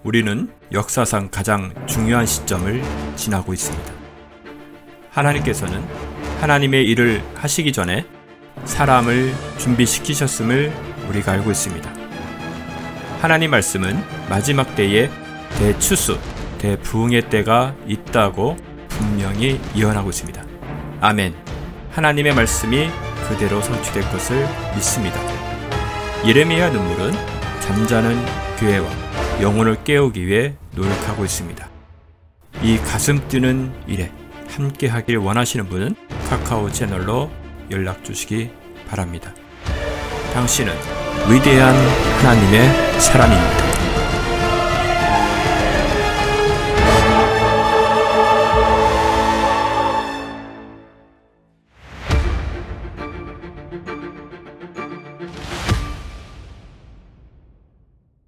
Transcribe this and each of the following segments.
우리는 역사상 가장 중요한 시점을 지나고 있습니다. 하나님께서는 하나님의 일을 하시기 전에 사람을 준비시키셨음을 우리가 알고 있습니다. 하나님 말씀은 마지막 때에 대추수, 대부흥의 때가 있다고 분명히 예언하고 있습니다. 아멘. 하나님의 말씀이 그대로 성취될 것을 믿습니다. 예레미야 눈물은 잠자는 교회와 영혼을 깨우기 위해 노력하고 있습니다. 이 가슴 뛰는 일에 함께 하길 원하시는 분은 카카오 채널로 연락 주시기 바랍니다. 당신은 위대한 하나님의 사람입니다.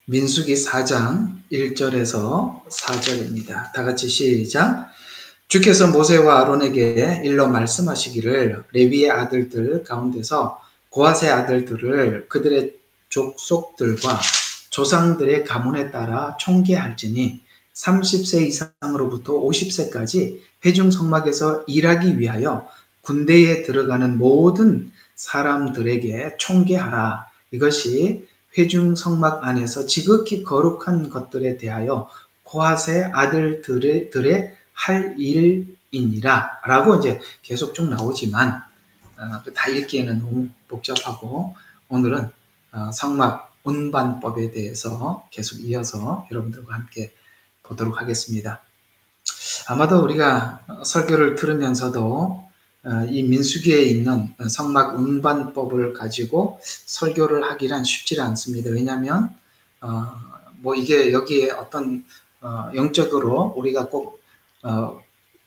민수기 4장 1절에서 4절입니다. 다 같이 시작. 주께서 모세와 아론에게 일러 말씀하시기를 레위의 아들들 가운데서 고핫의 아들들을 그들의 족속들과 조상들의 가문에 따라 총계할지니 30세 이상으로부터 50세까지 회중 성막에서 일하기 위하여 군대에 들어가는 모든 사람들에게 총계하라. 이것이 회중 성막 안에서 지극히 거룩한 것들에 대하여 고핫의 아들들의 할 일이니라 라고 이제 계속 쭉 나오지만 다 읽기에는 너무 복잡하고 오늘은 성막 운반법에 대해서 계속 이어서 여러분들과 함께 보도록 하겠습니다. 아마도 우리가 설교를 들으면서도 이 민수기에 있는 성막 운반법을 가지고 설교를 하기란 쉽지 않습니다. 왜냐하면 이게 여기에 어떤 영적으로 우리가 꼭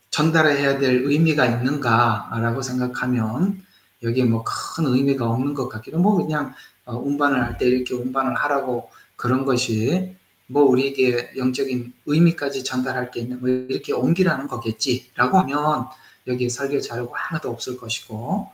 전달해야 될 의미가 있는가라고 생각하면 여기에 큰 의미가 없는 것 같기도 그냥 운반을 할 때 이렇게 운반을 하라고 그런 것이 우리에게 영적인 의미까지 전달할 게 있는 이렇게 옮기라는 거겠지라고 하면 여기에 설교 자료가 하나도 없을 것이고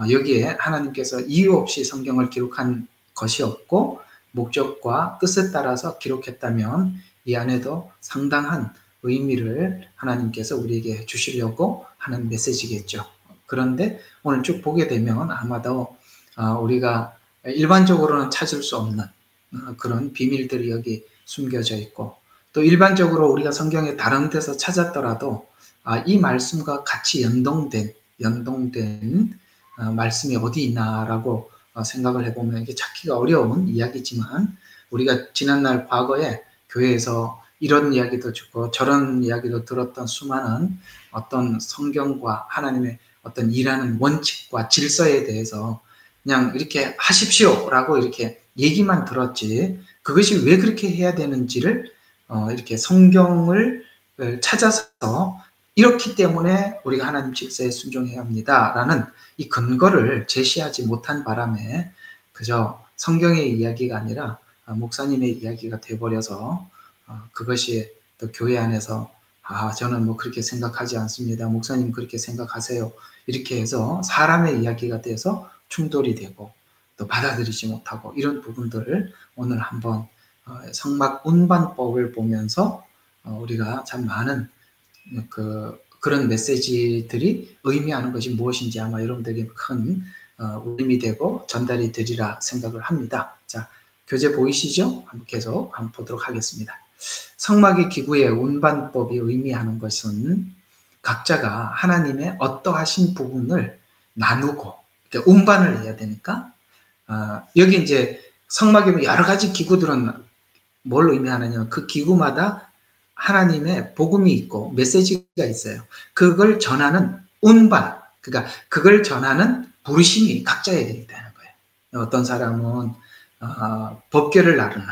여기에 하나님께서 이유 없이 성경을 기록한 것이 없고 목적과 뜻에 따라서 기록했다면 이 안에도 상당한 의미를 하나님께서 우리에게 주시려고 하는 메시지겠죠. 그런데 오늘 쭉 보게 되면 아마도 우리가 일반적으로는 찾을 수 없는 그런 비밀들이 여기 숨겨져 있고 또 일반적으로 우리가 성경의 다른 데서 찾았더라도 이 말씀과 같이 연동된 말씀이 어디 있나라고 생각을 해보면 이게 찾기가 어려운 이야기지만 우리가 지난날 과거에 교회에서 이런 이야기도 듣고 저런 이야기도 들었던 수많은 어떤 성경과 하나님의 어떤 일하는 원칙과 질서에 대해서 그냥 이렇게 하십시오라고 이렇게 얘기만 들었지 그것이 왜 그렇게 해야 되는지를 이렇게 성경을 찾아서 이렇기 때문에 우리가 하나님 질서에 순종해야 합니다라는 이 근거를 제시하지 못한 바람에 그저 성경의 이야기가 아니라 목사님의 이야기가 돼버려서 그것이 또 교회 안에서 저는 그렇게 생각하지 않습니다. 목사님 그렇게 생각하세요. 이렇게 해서 사람의 이야기가 돼서 충돌이 되고 또 받아들이지 못하고 이런 부분들을 오늘 한번 성막 운반법을 보면서 우리가 참 많은 그런 메시지들이 의미하는 것이 무엇인지 아마 여러분들에게 큰 의미 되고 전달이 되리라 생각을 합니다. 자, 교재 보이시죠? 계속 한번 보도록 하겠습니다. 성막의 기구의 운반법이 의미하는 것은 각자가 하나님의 어떠하신 부분을 나누고 운반을 해야 되니까 여기 이제 성막에 여러 가지 기구들은 뭘 의미하느냐 그 기구마다 하나님의 복음이 있고 메시지가 있어요. 그걸 전하는 운반 그러니까 그걸 전하는 부르심이 각자에게 있다는 거예요. 어떤 사람은 법궤를 나르는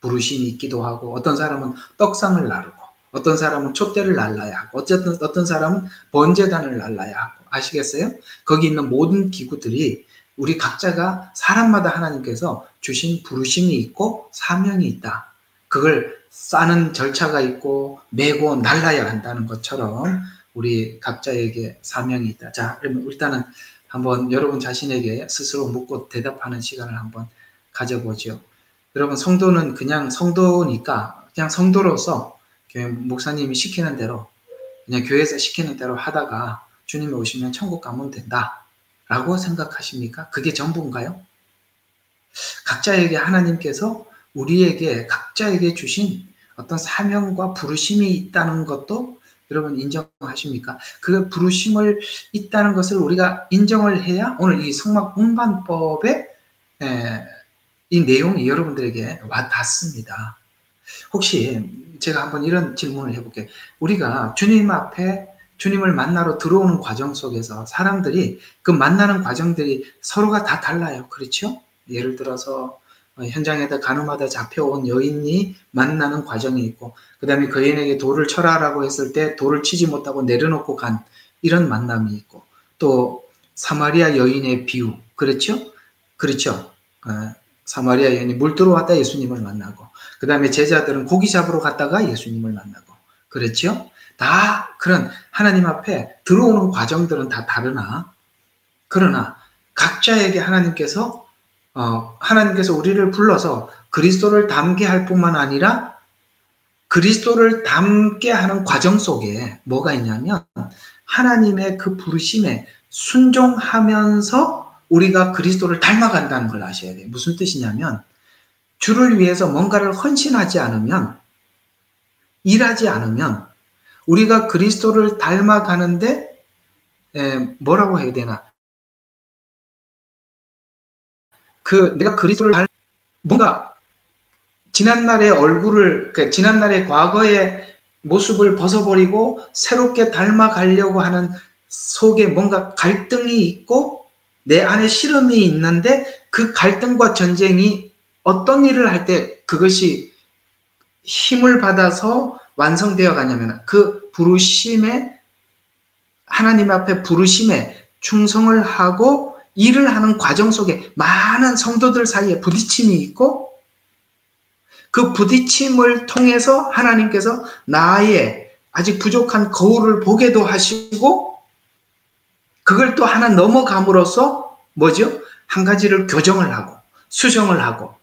부르심이 있기도 하고 어떤 사람은 떡상을 나르고 어떤 사람은 촛대를 날라야 하고 어떤 사람은 번제단을 날라야 하고 아시겠어요? 거기 있는 모든 기구들이 우리 각자가 사람마다 하나님께서 주신 부르심이 있고 사명이 있다. 그걸 싸는 절차가 있고 메고 날라야 한다는 것처럼 우리 각자에게 사명이 있다. 자, 그러면 일단은 한번 여러분 자신에게 스스로 묻고 대답하는 시간을 한번 가져보죠. 여러분 성도는 그냥 성도니까 그냥 성도로서 교회 목사님이 시키는 대로, 그냥 교회에서 시키는 대로 하다가 주님이 오시면 천국 가면 된다 라고 생각하십니까? 그게 전부인가요? 각자에게 하나님께서 우리에게 각자에게 주신 어떤 사명과 부르심이 있다는 것도 여러분 인정하십니까? 그 부르심을 있다는 것을 우리가 인정을 해야 오늘 이 성막 운반법의 이 내용이 여러분들에게 와 닿습니다. 혹시 제가 한번 이런 질문을 해볼게요. 우리가 주님 앞에 주님을 만나러 들어오는 과정 속에서 사람들이 그 만나는 과정들이 서로가 다 달라요. 그렇죠? 예를 들어서 현장에다 간호마다 잡혀온 여인이 만나는 과정이 있고, 그 다음에 그 여인에게 돌을 쳐라라고 했을 때 돌을 치지 못하고 내려놓고 간 이런 만남이 있고, 또 사마리아 여인의 비유, 그렇죠? 그렇죠? 사마리아 여인이 물 들어왔다 예수님을 만나고, 그 다음에 제자들은 고기 잡으러 갔다가 예수님을 만나고, 그렇죠? 다 그런 하나님 앞에 들어오는 과정들은 다 다르나, 그러나 각자에게 하나님께서 우리를 불러서 그리스도를 닮게 할 뿐만 아니라 그리스도를 닮게 하는 과정 속에 뭐가 있냐면 하나님의 그 부르심에 순종하면서 우리가 그리스도를 닮아간다는 걸 아셔야 돼요. 무슨 뜻이냐면 주를 위해서 뭔가를 헌신하지 않으면, 일하지 않으면 우리가 그리스도를 닮아가는데 뭐라고 해야 되나, 내가 그리스도를 뭔가 지난날의 얼굴을, 지난날의 과거의 모습을 벗어버리고 새롭게 닮아가려고 하는 속에 뭔가 갈등이 있고 내 안에 시름이 있는데, 그 갈등과 전쟁이 어떤 일을 할 때 그것이 힘을 받아서 완성되어 가냐면 그 부르심에, 하나님 앞에 부르심에 충성을 하고 일을 하는 과정 속에 많은 성도들 사이에 부딪힘이 있고, 그 부딪힘을 통해서 하나님께서 나의 아직 부족한 거울을 보게도 하시고, 그걸 또 하나 넘어감으로써 뭐죠? 한 가지를 교정을 하고 수정을 하고,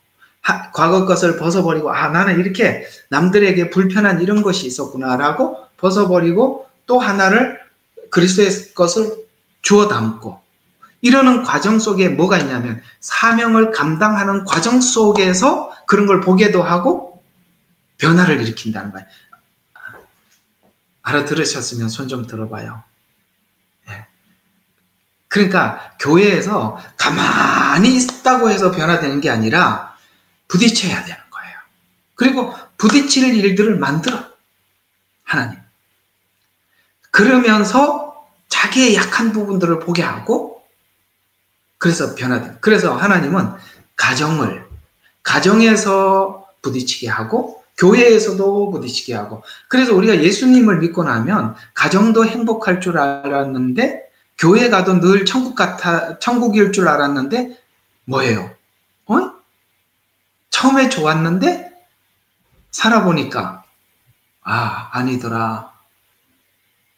과거 것을 벗어버리고 나는 이렇게 남들에게 불편한 이런 것이 있었구나 라고 벗어버리고 또 하나를 그리스도의 것을 주워 담고, 이러는 과정 속에 뭐가 있냐면 사명을 감당하는 과정 속에서 그런 걸 보게도 하고 변화를 일으킨다는 거예요. 알아들으셨으면 손 좀 들어봐요. 그러니까 교회에서 가만히 있다고 해서 변화되는 게 아니라 부딪혀야 되는 거예요. 그리고 부딪힐 일들을 만들어 하나님. 그러면서 자기의 약한 부분들을 보게 하고, 그래서 변화돼요. 그래서 하나님은 가정에서 부딪히게 하고 교회에서도 부딪히게 하고, 그래서 우리가 예수님을 믿고 나면 가정도 행복할 줄 알았는데 교회 가도 늘 천국일 줄 알았는데 뭐예요? 처음에 좋았는데 살아보니까 아니더라.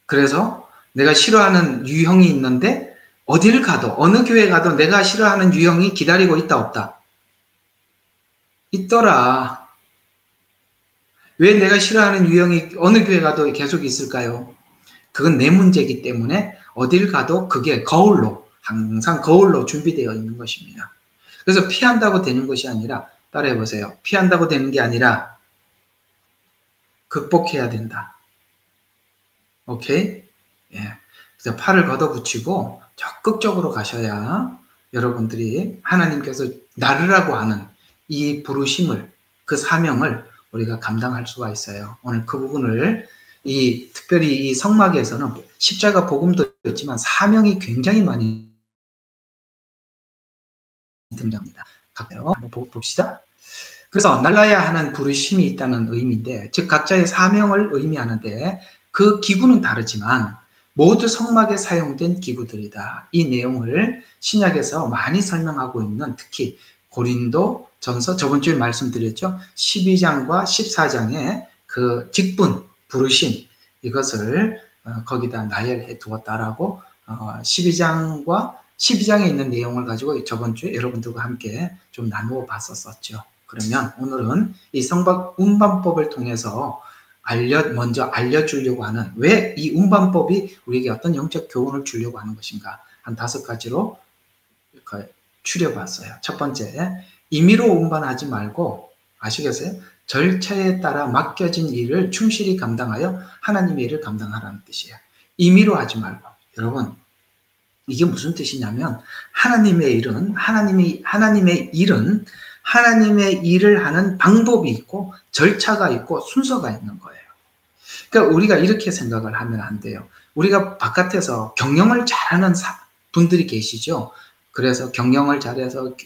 그래서 내가 싫어하는 유형이 있는데 어딜 가도, 어느 교회 가도 내가 싫어하는 유형이 기다리고 있다 없다? 있더라. 왜 내가 싫어하는 유형이 어느 교회 가도 계속 있을까요? 그건 내 문제이기 때문에 어딜 가도 그게 항상 거울로 준비되어 있는 것입니다. 그래서 피한다고 되는 것이 아니라, 따라해보세요. 피한다고 되는 게 아니라 극복해야 된다. 오케이? 예. 그래서 팔을 걷어붙이고 적극적으로 가셔야 여러분들이 하나님께서 나르라고 하는 이 부르심을, 그 사명을 우리가 감당할 수가 있어요. 오늘 그 부분을 특별히 이 성막에서는 십자가 복음도 있지만 사명이 굉장히 많이 등장합니다. 한번 봅시다. 그래서 날라야 하는 부르심이 있다는 의미인데, 즉 각자의 사명을 의미하는데 그 기구는 다르지만 모두 성막에 사용된 기구들이다. 이 내용을 신약에서 많이 설명하고 있는, 특히 고린도 전서, 저번 주에 말씀드렸죠. 12장과 14장의 그 직분, 부르심, 이것을 거기다 나열해 두었다라고 12장에 있는 내용을 가지고 저번 주에 여러분들과 함께 좀 나누어 봤었죠. 그러면 오늘은 이 운반법을 통해서 먼저 알려주려고 하는, 왜 이 운반법이 우리에게 어떤 영적 교훈을 주려고 하는 것인가, 한 5가지로 추려봤어요. 첫 번째, 임의로 운반하지 말고, 아시겠어요? 절차에 따라 맡겨진 일을 충실히 감당하여 하나님의 일을 감당하라는 뜻이에요. 임의로 하지 말고. 여러분, 이게 무슨 뜻이냐면, 하나님의 일은 하나님의 일을 하는 방법이 있고 절차가 있고 순서가 있는 거예요. 그러니까 우리가 이렇게 생각을 하면 안 돼요. 우리가 바깥에서 경영을 잘하는 분들이 계시죠. 그래서 경영을 잘해서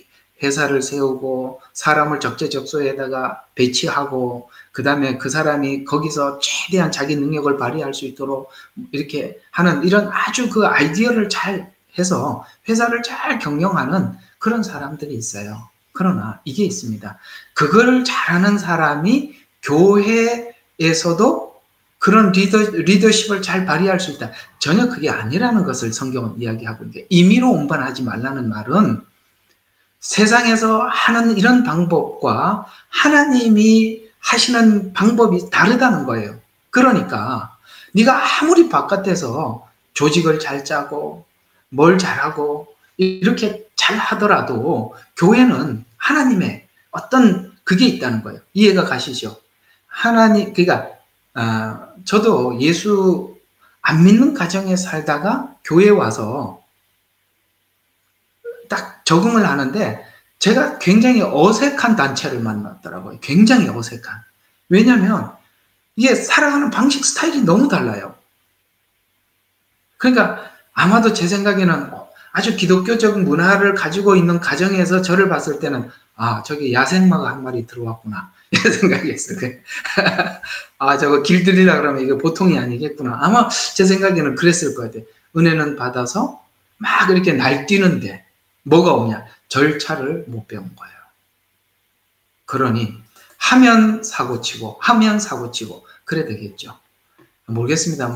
회사를 세우고 사람을 적재적소에다가 배치하고, 그 다음에 그 사람이 거기서 최대한 자기 능력을 발휘할 수 있도록 이렇게 하는, 이런 아주 그 아이디어를 잘 해서 회사를 잘 경영하는 그런 사람들이 있어요. 그러나 이게 있습니다. 그거를 잘하는 사람이 교회에서도 그런 리더십을 잘 발휘할 수 있다. 전혀 그게 아니라는 것을 성경은 이야기하고 있는데, 임의로 운반하지 말라는 말은 세상에서 하는 이런 방법과 하나님이 하시는 방법이 다르다는 거예요. 그러니까 네가 아무리 바깥에서 조직을 잘 짜고 뭘 잘하고 이렇게 잘 하더라도 교회는 하나님의 어떤 그게 있다는 거예요. 이해가 가시죠? 그러니까 저도 예수 안 믿는 가정에 살다가 교회에 와서 딱 적응을 하는데, 제가 굉장히 어색한 단체를 만났더라고요. 굉장히 어색한. 왜냐하면 이게 살아가는 방식 스타일이 너무 달라요. 그러니까 아마도 제 생각에는 아주 기독교적 문화를 가지고 있는 가정에서 저를 봤을 때는, 저기 야생마가 한 마리 들어왔구나, 이런 생각이 했어요. 저거 길들이라 그러면 이게 보통이 아니겠구나. 아마 제 생각에는 그랬을 것 같아요. 은혜는 받아서 막 이렇게 날뛰는데 뭐가 없냐? 절차를 못 배운 거예요. 그러니 하면 사고치고 그래 되겠죠. 모르겠습니다.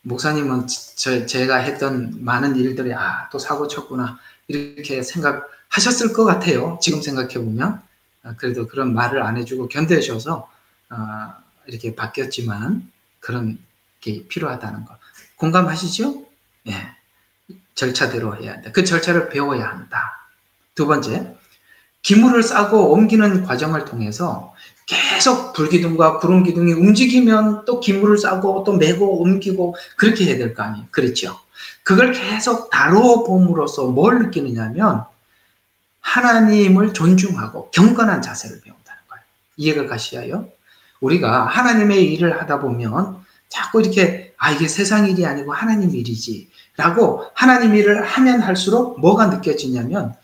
목사님은 제가 했던 많은 일들이 또 사고 쳤구나 이렇게 생각하셨을 것 같아요. 지금 생각해보면. 그래도 그런 말을 안 해주고 견뎌주셔서 이렇게 바뀌었지만, 그런 게 필요하다는 거 공감하시죠? 예. 절차대로 해야 한다. 그 절차를 배워야 한다. 두 번째, 기물을 싸고 옮기는 과정을 통해서 계속 불기둥과 구름기둥이 움직이면 또 기물을 싸고 또 메고 옮기고 그렇게 해야 될 거 아니에요. 그렇죠? 그걸 계속 다뤄봄으로써 뭘 느끼느냐면 하나님을 존중하고 경건한 자세를 배운다는 거예요. 이해가 가시나요? 우리가 하나님의 일을 하다 보면 자꾸 이렇게 이게 세상 일이 아니고 하나님 일이지 라고 하나님 일을 하면 할수록 뭐가 느껴지냐면,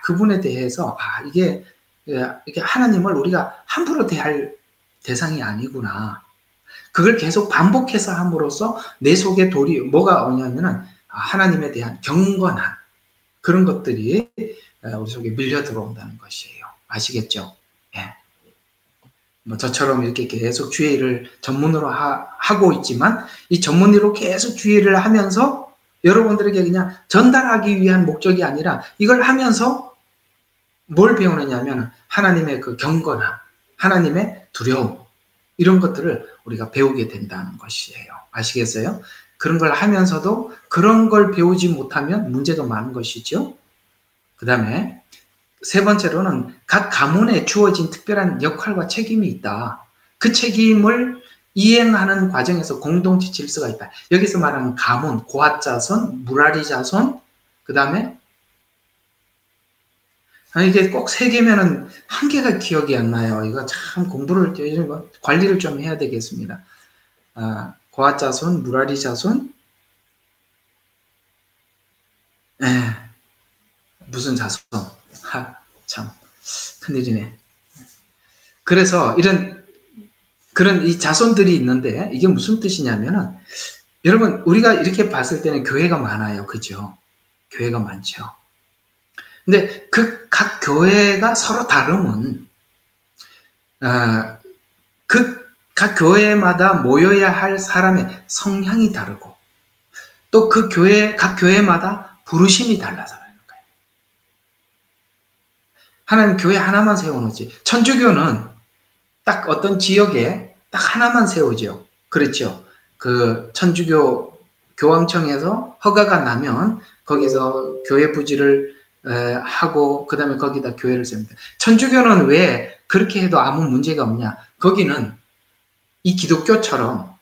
그분에 대해서 이게 하나님을 우리가 함부로 대할 대상이 아니구나. 그걸 계속 반복해서 함으로써 내 속에 뭐가 오냐면은 하나님에 대한 경건한 그런 것들이 우리 속에 밀려 들어온다는 것이에요. 아시겠죠? 예. 저처럼 이렇게 계속 주의를 전문으로 하고 있지만, 이 전문으로 계속 주의를 하면서 여러분들에게 그냥 전달하기 위한 목적이 아니라, 이걸 하면서 뭘 배우느냐면 하나님의 그 경건함, 하나님의 두려움, 이런 것들을 우리가 배우게 된다는 것이에요. 아시겠어요? 그런 걸 하면서도 그런 걸 배우지 못하면 문제도 많은 것이죠. 그 다음에 세 번째로는 각 가문에 주어진 특별한 역할과 책임이 있다. 그 책임을 이행하는 과정에서 공동체 질서가 있다. 여기서 말하는 가문, 고핫 자손, 무라리 자손, 그 다음에 이게 꼭 세 개면은 한 개가 기억이 안 나요. 이거 참 관리를 좀 해야 되겠습니다. 고핫 자손, 무라리 자손, 무슨 자손? 참 큰일이네. 그래서 그런 이 자손들이 있는데, 이게 무슨 뜻이냐면은, 여러분 우리가 이렇게 봤을 때는 교회가 많아요. 그죠? 교회가 많죠. 근데 그 각 교회가 서로 다름은 그 각 교회마다 모여야 할 사람의 성향이 다르고, 또 각 교회마다 부르심이 달라서 그러는 거예요. 하나님 교회 하나만 세워놓지. 천주교는 딱 어떤 지역에 딱 하나만 세우죠. 그렇죠. 그 천주교 교황청에서 허가가 나면 거기서 교회 부지를 하고 그 다음에 거기다 교회를 세웁니다. 천주교는 왜 그렇게 해도 아무 문제가 없냐? 거기는 이 기독교처럼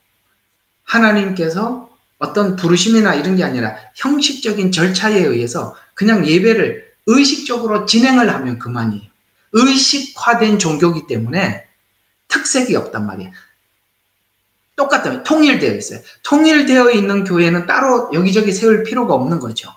하나님께서 어떤 부르심이나 이런 게 아니라 형식적인 절차에 의해서 그냥 예배를 의식적으로 진행을 하면 그만이에요. 의식화된 종교이기 때문에 특색이 없단 말이에요. 똑같아요. 통일되어 있어요. 통일되어 있는 교회는 따로 여기저기 세울 필요가 없는 거죠.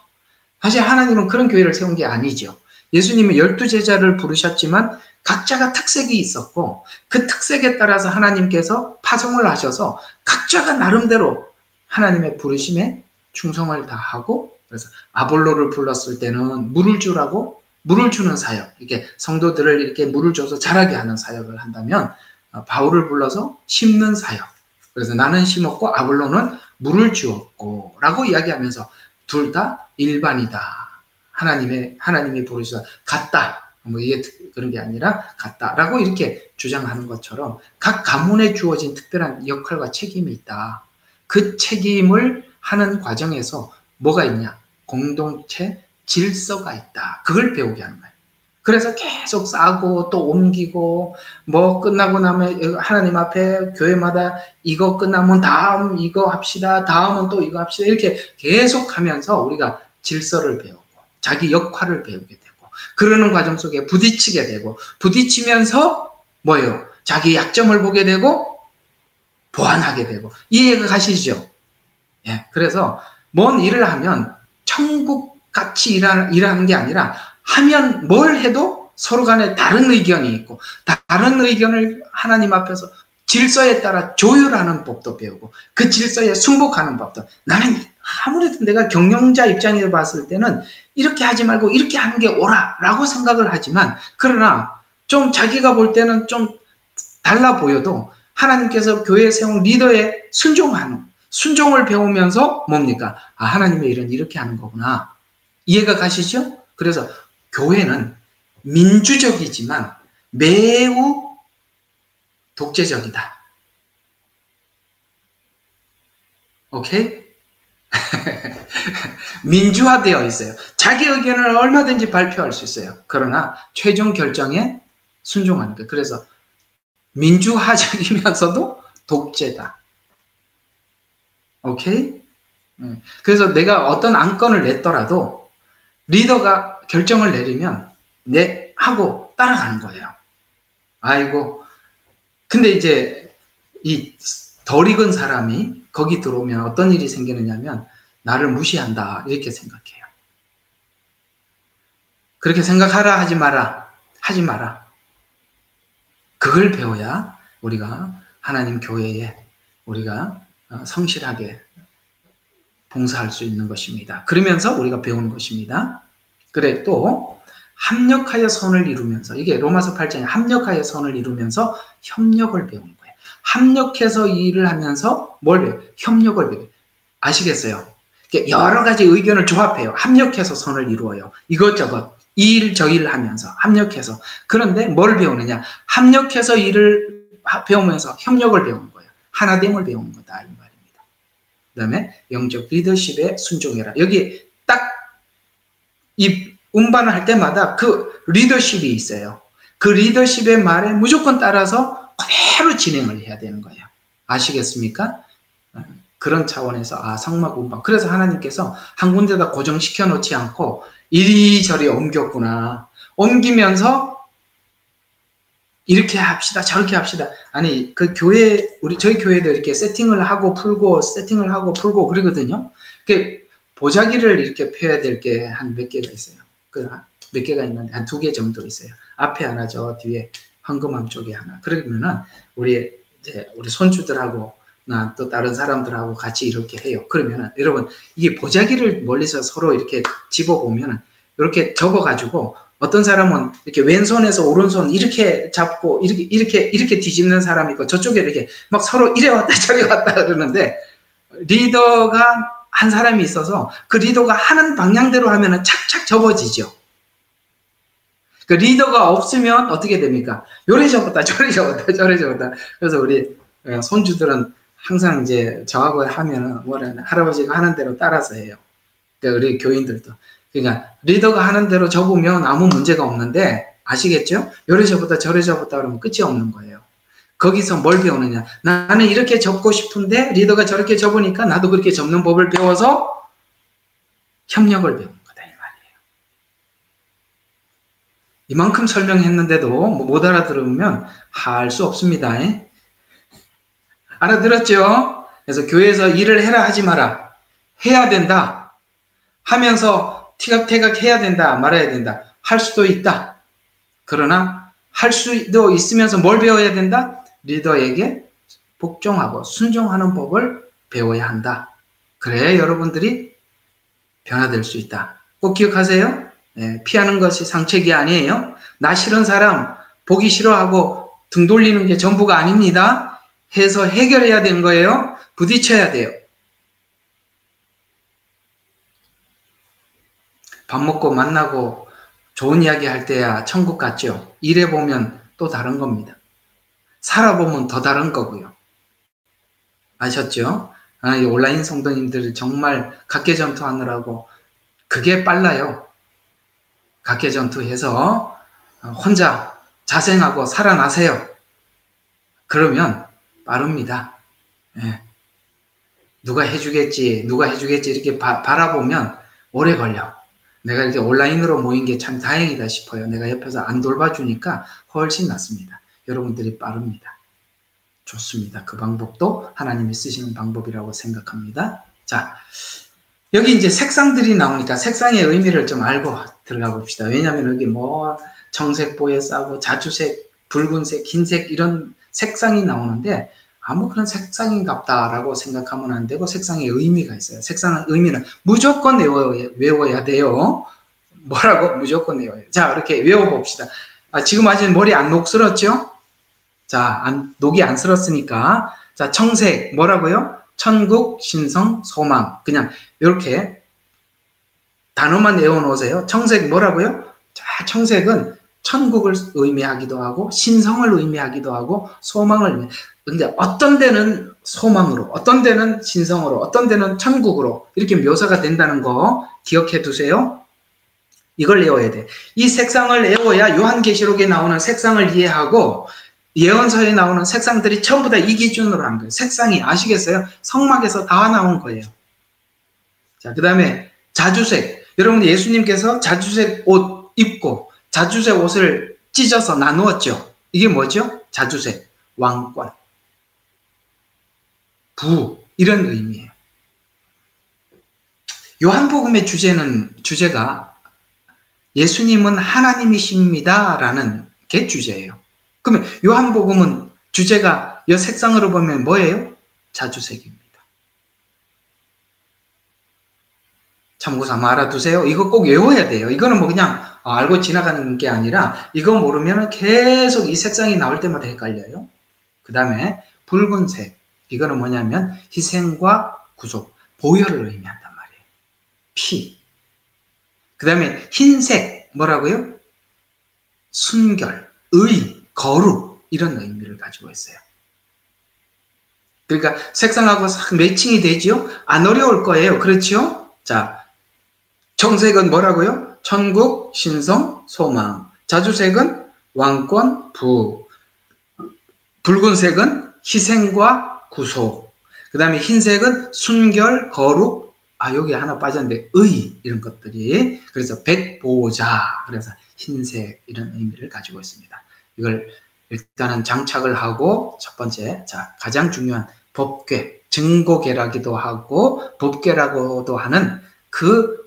사실 하나님은 그런 교회를 세운 게 아니죠. 예수님은 12제자를 부르셨지만 각자가 특색이 있었고 그 특색에 따라서 하나님께서 파송을 하셔서 각자가 나름대로 하나님의 부르심에 충성을 다하고, 그래서 아볼로를 불렀을 때는 물을 주라고, 물을 주는 사역, 이렇게 성도들을 이렇게 물을 줘서 자라게 하는 사역을 한다면 바울을 불러서 심는 사역, 그래서 나는 심었고 아볼로는 물을 주었고 라고 이야기하면서 둘 다 일반이다. 하나님이 부르셔서 같다. 뭐 이게 그런 게 아니라 같다라고 이렇게 주장하는 것처럼 각 가문에 주어진 특별한 역할과 책임이 있다. 그 책임을 하는 과정에서 뭐가 있냐? 공동체 질서가 있다. 그걸 배우게 하는 거예요. 그래서 계속 싸고 또 옮기고 뭐 끝나고 나면 하나님 앞에 교회마다 이거 끝나면 다음 이거 합시다. 다음은 또 이거 합시다. 이렇게 계속 하면서 우리가 질서를 배우고 자기 역할을 배우게 되고 그러는 과정 속에 부딪히게 되고 부딪히면서 뭐예요? 자기 약점을 보게 되고 보완하게 되고 이해가 가시죠? 예, 그래서 뭔 일을 하면 천국같이 일하는 게 아니라 하면 뭘 해도 서로 간에 다른 의견이 있고 다른 의견을 하나님 앞에서 질서에 따라 조율하는 법도 배우고 그 질서에 순복하는 법도 나는 아무래도 내가 경영자 입장에서 봤을 때는 이렇게 하지 말고 이렇게 하는 게 옳아라고 생각을 하지만 그러나 좀 자기가 볼 때는 좀 달라 보여도 하나님께서 교회에 세운 리더에 순종을 배우면서 뭡니까? 아, 하나님의 일은 이렇게 하는 거구나. 이해가 가시죠? 그래서 교회는 민주적이지만 매우 독재적이다. 오케이? 민주화되어 있어요. 자기 의견을 얼마든지 발표할 수 있어요. 그러나 최종 결정에 순종하는 거예요. 그래서 민주화적이면서도 독재다. 오케이? 그래서 내가 어떤 안건을 냈더라도 리더가 결정을 내리면 하고 따라가는 거예요. 아이고. 근데 이제 이 덜 익은 사람이 거기 들어오면 어떤 일이 생기느냐면 나를 무시한다. 이렇게 생각해요. 그렇게 생각하라 하지 마라. 하지 마라. 그걸 배워야 우리가 하나님 교회에 우리가 성실하게 봉사할 수 있는 것입니다. 그러면서 우리가 배우는 것입니다. 그래 또 합력하여 선을 이루면서 이게 로마서 8장에 합력하여 선을 이루면서 협력을 배우는 거예요. 합력해서 일을 하면서 뭘 배워요? 협력을 배워요. 아시겠어요? 여러 가지 의견을 조합해요. 합력해서 선을 이루어요. 이것저것 이 일 저 일을 하면서 합력해서. 그런데 뭘 배우느냐? 합력해서 일을 배우면서 협력을 배우는 거예요. 하나됨을 배우는 거다 이 말입니다. 그 다음에 영적 리더십에 순종해라. 여기 딱 이 운반을 할 때마다 그 리더십이 있어요. 그 리더십의 말에 무조건 따라서 그대로 진행을 해야 되는 거예요. 아시겠습니까? 그런 차원에서 성막 운반. 그래서 하나님께서 한 군데다 고정시켜 놓지 않고 이리저리 옮겼구나. 옮기면서 이렇게 합시다, 저렇게 합시다. 아니 그 교회 저희 교회도 이렇게 세팅을 하고 풀고 그러거든요. 보자기를 이렇게 펴야 될 게 한 몇 개가 있어요. 몇 개가 있는데 한 2개 정도 있어요. 앞에 하나, 저 뒤에 황금함 쪽에 하나. 그러면은 우리 손주들하고 나 또 다른 사람들하고 같이 이렇게 해요. 그러면은 여러분 이게 보자기를 멀리서 서로 이렇게 집어보면은 이렇게 접어가지고 어떤 사람은 이렇게 왼손에서 오른손 이렇게 잡고 이렇게 뒤집는 사람이 있고 저쪽에 이렇게 막 서로 이래 왔다 저래 왔다 그러는데 리더가 한 사람이 있어서 그 리더가 하는 방향대로 하면은 착착 접어지죠. 그 리더가 없으면 어떻게 됩니까? 요래 저었다 저래 저었다 저래 저었다. 그래서 우리 손주들은 항상 이제 저하고 하면은 뭐래 할아버지가 하는 대로 따라서 해요. 그러니까 우리 교인들도. 그러니까 리더가 하는 대로 적으면 아무 문제가 없는데 아시겠죠? 요래 저었다 저래 저었다 그러면 끝이 없는 거예요. 거기서 뭘 배우느냐? 나는 이렇게 접고 싶은데 리더가 저렇게 접으니까 나도 그렇게 접는 법을 배워서 협력을 배우는 거다 이 말이에요. 이만큼 설명했는데도 못 알아들으면 할 수 없습니다. 알아들었죠? 그래서 교회에서 일을 해라 하지 마라. 해야 된다. 하면서 티각태각 해야 된다. 말아야 된다. 할 수도 있다. 그러나 할 수도 있으면서 뭘 배워야 된다? 리더에게 복종하고 순종하는 법을 배워야 한다. 그래야 여러분들이 변화될 수 있다. 꼭 기억하세요. 피하는 것이 상책이 아니에요. 나 싫은 사람 보기 싫어하고 등 돌리는 게 전부가 아닙니다. 해서 해결해야 되는 거예요. 부딪혀야 돼요. 밥 먹고 만나고 좋은 이야기 할 때야 천국 같죠. 일해보면 또 다른 겁니다. 살아보면 더 다른 거고요. 아셨죠? 이 온라인 성도님들 정말 각계전투 하느라고 그게 빨라요. 각계전투해서 혼자 자생하고 살아나세요. 그러면 빠릅니다. 누가 해주겠지 이렇게 바라보면 오래 걸려. 내가 이렇게 온라인으로 모인 게 참 다행이다 싶어요. 내가 옆에서 안 돌봐주니까 훨씬 낫습니다. 여러분들이 빠릅니다. 좋습니다. 그 방법도 하나님이 쓰시는 방법이라고 생각합니다. 자, 여기 이제 색상들이 나오니까 색상의 의미를 좀 알고 들어가 봅시다. 왜냐하면 여기 뭐 청색, 보혜사고 자주색, 붉은색, 흰색 이런 색상이 나오는데 아무 그런 색상인갑다라고 생각하면 안 되고 색상의 의미가 있어요. 색상의 의미는 무조건 외워야 돼요. 뭐라고? 무조건 외워야 돼요. 자, 이렇게 외워봅시다. 지금 아직 머리 안 녹슬었죠? 자, 녹이 안 슬었으니까. 자, 청색, 뭐라고요? 천국, 신성, 소망. 그냥 이렇게 단어만 외워놓으세요. 청색 뭐라고요? 자, 청색은 천국을 의미하기도 하고, 신성을 의미하기도 하고, 소망을 의미하기도 하고. 근데 어떤 데는 소망으로, 어떤 데는 신성으로, 어떤 데는 천국으로 이렇게 묘사가 된다는 거 기억해 두세요. 이걸 외워야 돼. 이 색상을 외워야 요한계시록에 나오는 색상을 이해하고 예언서에 나오는 색상들이 전부 다 이 기준으로 한 거예요. 색상이 아시겠어요? 성막에서 다 나온 거예요. 자, 그 다음에 자주색. 여러분 예수님께서 자주색 옷 입고 자주색 옷을 찢어서 나누었죠. 이게 뭐죠? 자주색, 왕권, 부 이런 의미예요. 요한복음의 주제가 예수님은 하나님이십니다 라는 게 주제예요. 그러면 요한복음은 주제가 이 색상으로 보면 뭐예요? 자주색입니다. 참고삼아 알아두세요. 이거 꼭 외워야 돼요. 이거는 뭐 그냥 알고 지나가는 게 아니라 이거 모르면 계속 이 색상이 나올 때마다 헷갈려요. 그 다음에 붉은색. 이거는 뭐냐면 희생과 구속, 보혈을 의미한단 말이에요. 피. 그 다음에 흰색 뭐라고요? 순결, 의, 거룩 이런 의미를 가지고 있어요. 그러니까 색상하고 싹 매칭이 되죠? 안 어려울 거예요. 그렇죠? 자, 청색은 뭐라고요? 천국, 신성, 소망. 자주색은 왕권, 부. 붉은색은 희생과 구속. 그 다음에 흰색은 순결, 거룩. 여기 하나 빠졌는데 의 이런 것들이. 그래서 백보자. 그래서 흰색 이런 의미를 가지고 있습니다. 이걸 일단은 장착을 하고 첫 번째, 자, 가장 중요한 법궤, 증거궤라기도 하고 법궤라고도 하는 그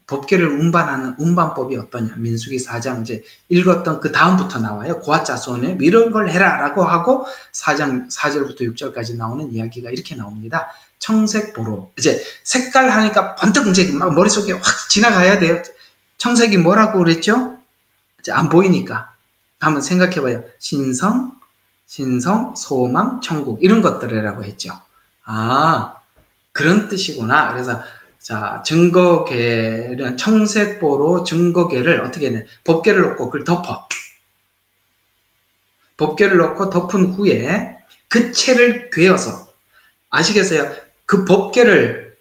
법궤를 운반하는 운반법이 어떠냐. 민수기 4장 이제 읽었던 그 다음부터 나와요. 고아자손에 이런 걸 해라라고 하고 4장 4절부터 6절까지 나오는 이야기가 이렇게 나옵니다. 청색, 보로. 이제 색깔 하니까 번뜩 이제 막 머릿속에 확 지나가야 돼요. 청색이 뭐라고 그랬죠? 이제 안 보이니까 한번 생각해봐요. 신성, 소망, 천국 이런 것들이라고 했죠. 그런 뜻이구나. 그래서 자, 증거궤는 청색보로 증거궤를 어떻게 해? 법궤를 놓고 그걸 덮어. 법궤를 놓고 덮은 후에 그 채를 꿰어서, 아시겠어요? 그 법궤를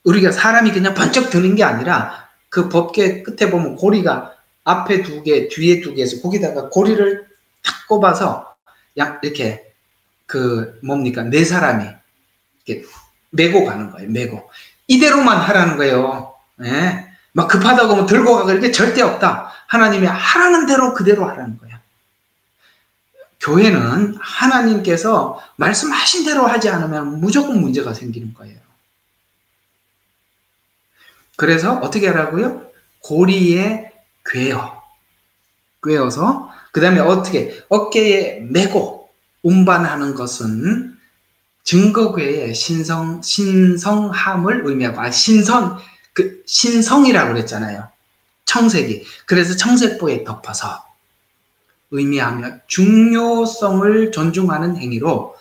우리가 사람이 그냥 번쩍 드는 게 아니라 그 법궤 끝에 보면 고리가 앞에 2개, 뒤에 2개 해서 거기다가 고리를 탁 꼽아서 이렇게 뭡니까? 4사람이 이렇게 메고 가는 거예요. 메고. 이대로만 하라는 거예요. 예? 막 급하다고 뭐 들고 가고 이렇게 절대 없다. 하나님이 하라는 대로 그대로 하라는 거예요. 교회는 하나님께서 말씀하신 대로 하지 않으면 무조건 문제가 생기는 거예요. 그래서 어떻게 하라고요? 고리에 꿰어서 그 다음에 어떻게 어깨에 메고 운반하는 것은 증거궤의 신성함을 의미하고, 신성이라고 그랬잖아요. 청색이. 그래서 청색보에 덮어서 의미하며 중요성을 존중하는 행위로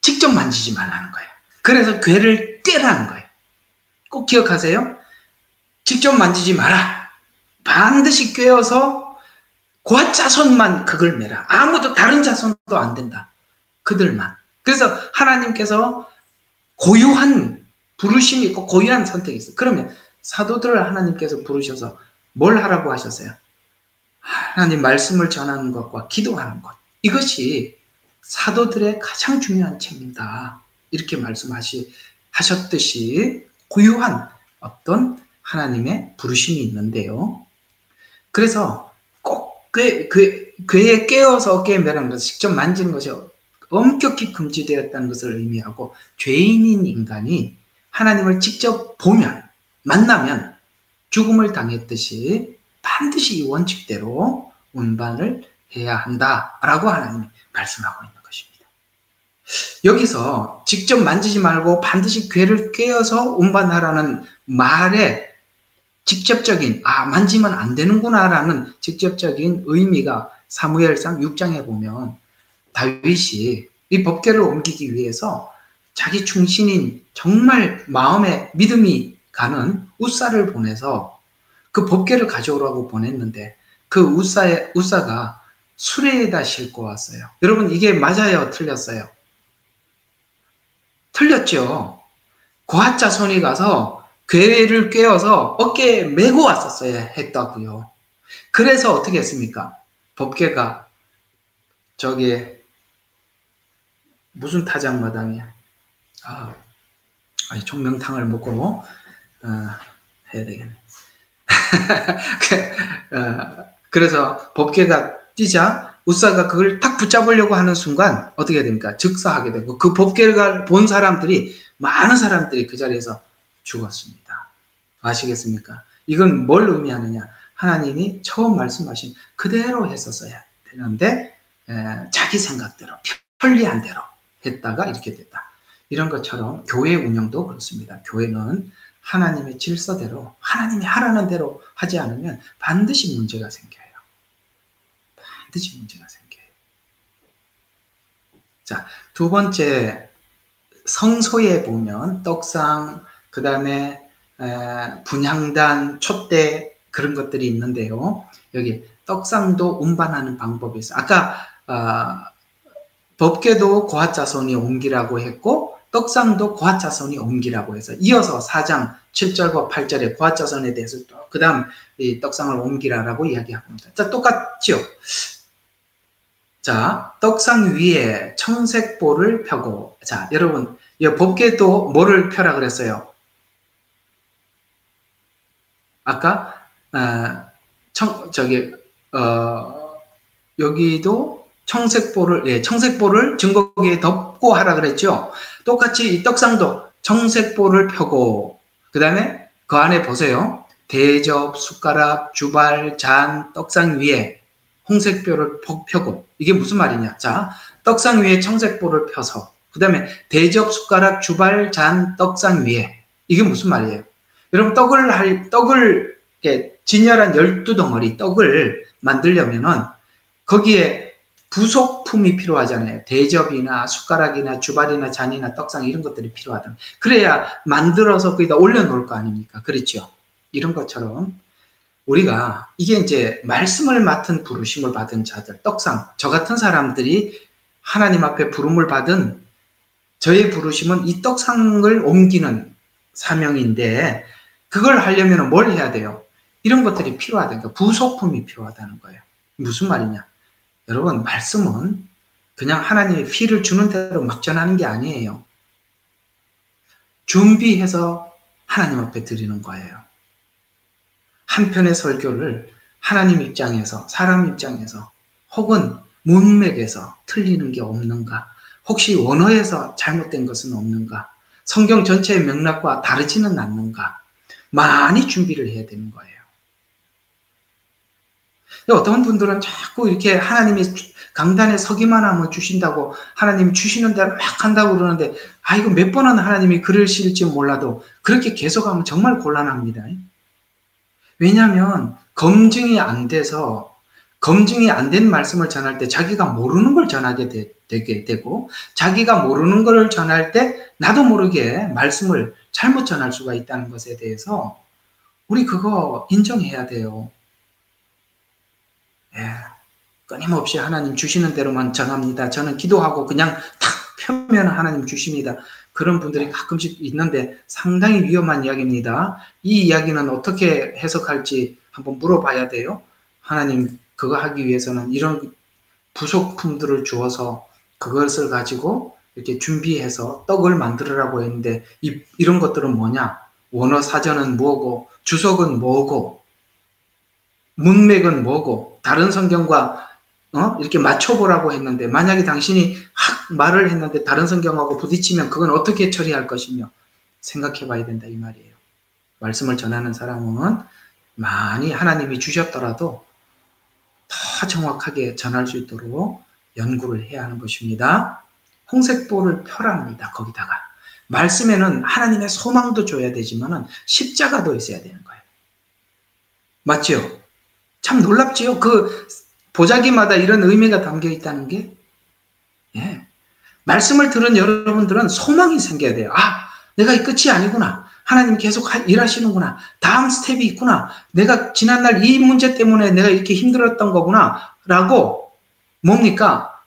직접 만지지 말라는 거예요. 그래서 궤를 꿰라는 거예요. 꼭 기억하세요. 직접 만지지 마라. 반드시 꿰어서 고아 자손만 그걸 매라. 아무도 다른 자손도 안 된다. 그들만. 그래서 하나님께서 고유한 부르심이 있고 고유한 선택이 있어요. 그러면 사도들을 하나님께서 부르셔서 뭘 하라고 하셨어요? 하나님 말씀을 전하는 것과 기도하는 것. 이것이 사도들의 가장 중요한 책임이다. 이렇게 말씀하셨듯이 고유한 어떤 하나님의 부르심이 있는데요. 그래서 꼭 궤에 깨어서 어깨에 매라는 것을 직접 만지는 것이 엄격히 금지되었다는 것을 의미하고, 죄인인 인간이 하나님을 직접 만나면 죽음을 당했듯이 반드시 이 원칙대로 운반을 해야 한다라고 하나님이 말씀하고 있는 것입니다. 여기서 직접 만지지 말고 반드시 궤를 꿰어서 운반하라는 말에 직접적인, 만지면 안 되는구나라는 직접적인 의미가 사무엘상 6장에 보면 다윗이 이 법궤를 옮기기 위해서 자기 충신인 정말 마음에 믿음이 가는 웃사를 보내서 그 법궤를 가져오라고 보냈는데, 그 웃사가 수레에다 싣고 왔어요. 여러분, 이게 맞아요? 틀렸어요? 틀렸죠. 고핫 자손이 가서 궤를 꿰어서 어깨에 메고 왔었어야 했다고요. 그래서 어떻게 했습니까? 법궤가 무슨 타작마당이야? 총명탕을 먹고 해야 되겠네. 그래서 법궤가 뛰자 웃사가 그걸 탁 붙잡으려고 하는 순간 어떻게 됩니까? 즉사하게 되고, 그 법궤를 본 많은 사람들이 그 자리에서 죽었습니다. 아시겠습니까? 이건 뭘 의미하느냐? 하나님이 처음 말씀하신 그대로 했었어야 되는데 자기 생각대로, 편리한 대로 했다가 이렇게 됐다. 이런 것처럼 교회 운영도 그렇습니다. 교회는 하나님의 질서대로, 하나님이 하라는 대로 하지 않으면 반드시 문제가 생겨요. 반드시 문제가 생겨요. 자, 2번째, 성소에 보면 떡상, 그 다음에 분향단, 촛대, 그런 것들이 있는데요. 여기 떡상도 운반하는 방법이 있어요. 아까 법궤도 고핫 자손이 옮기라고 했고, 떡상도 고핫 자손이 옮기라고 해서 이어서 4장 7절과 8절에 고핫 자손에 대해서 또 그 다음 이 떡상을 옮기라라고 이야기합니다. 자, 똑같죠? 자, 떡상 위에 청색보를 펴고, 자, 여러분, 이 법궤도 뭐를 펴라 그랬어요? 아까 여기도 청색보를 증거궤에 덮고 하라 그랬죠. 똑같이 이 떡상도 청색보를 펴고, 그 다음에 그 안에 보세요. 대접, 숟가락, 주발, 잔, 떡상 위에 홍색보를 펴고. 이게 무슨 말이냐? 자, 떡상 위에 청색보를 펴서, 그 다음에 대접, 숟가락, 주발, 잔, 떡상 위에. 이게 무슨 말이에요? 여러분, 떡을 이렇게 진열한 12덩어리 떡을 만들려면은 거기에 부속품이 필요하잖아요. 대접이나 숟가락이나 주발이나 잔이나 떡상 이런 것들이 필요하다. 그래야 만들어서 거기다 올려놓을 거 아닙니까? 그렇죠? 이런 것처럼 우리가 이게 이제 말씀을 맡은 부르심을 받은 자들, 떡상, 저 같은 사람들이 하나님 앞에 부름을 받은 저의 부르심은 이 떡상을 옮기는 사명인데 그걸 하려면 뭘 해야 돼요? 이런 것들이 필요하다니까 부속품이 필요하다는 거예요. 무슨 말이냐? 여러분 말씀은 그냥 하나님의 피를 주는 대로 막 전하는 게 아니에요. 준비해서 하나님 앞에 드리는 거예요. 한 편의 설교를 하나님 입장에서 사람 입장에서 혹은 문맥에서 틀리는 게 없는가? 혹시 원어에서 잘못된 것은 없는가? 성경 전체의 맥락과 다르지는 않는가? 많이 준비를 해야 되는 거예요. 어떤 분들은 자꾸 이렇게 하나님이 강단에 서기만 하면 주신다고 하나님이 주시는 대로 막 한다고 그러는데 이거 몇 번은 하나님이 그러실지 몰라도 그렇게 계속하면 정말 곤란합니다. 왜냐하면 검증이 안 돼서 검증이 안 된 말씀을 전할 때 자기가 모르는 걸 전하게 되게 되고 자기가 모르는 걸 전할 때 나도 모르게 말씀을 잘못 전할 수가 있다는 것에 대해서 우리 그거 인정해야 돼요. 예, 끊임없이 하나님 주시는 대로만 전합니다. 저는 기도하고 그냥 탁 펴면 하나님 주십니다. 그런 분들이 가끔씩 있는데 상당히 위험한 이야기입니다. 이 이야기는 어떻게 해석할지 한번 물어봐야 돼요. 하나님 그거 하기 위해서는 이런 부속품들을 주어서 그것을 가지고 이렇게 준비해서 떡을 만들으라고 했는데 이런 것들은 뭐냐? 원어 사전은 뭐고 주석은 뭐고 문맥은 뭐고 다른 성경과 이렇게 맞춰보라고 했는데 만약에 당신이 말을 했는데 다른 성경하고 부딪히면 그건 어떻게 처리할 것이며 생각해 봐야 된다 이 말이에요. 말씀을 전하는 사람은 많이 하나님이 주셨더라도 더 정확하게 전할 수 있도록 연구를 해야 하는 것입니다. 홍색보를 펴랍니다. 거기다가 말씀에는 하나님의 소망도 줘야 되지만 십자가도 있어야 되는 거예요. 맞죠? 참 놀랍지요? 그 보자기마다 이런 의미가 담겨 있다는 게 예. 말씀을 들은 여러분들은 소망이 생겨야 돼요. 내가 이 끝이 아니구나. 하나님 계속 일하시는구나. 다음 스텝이 있구나. 내가 지난날 이 문제 때문에 내가 이렇게 힘들었던 거구나. 라고 뭡니까?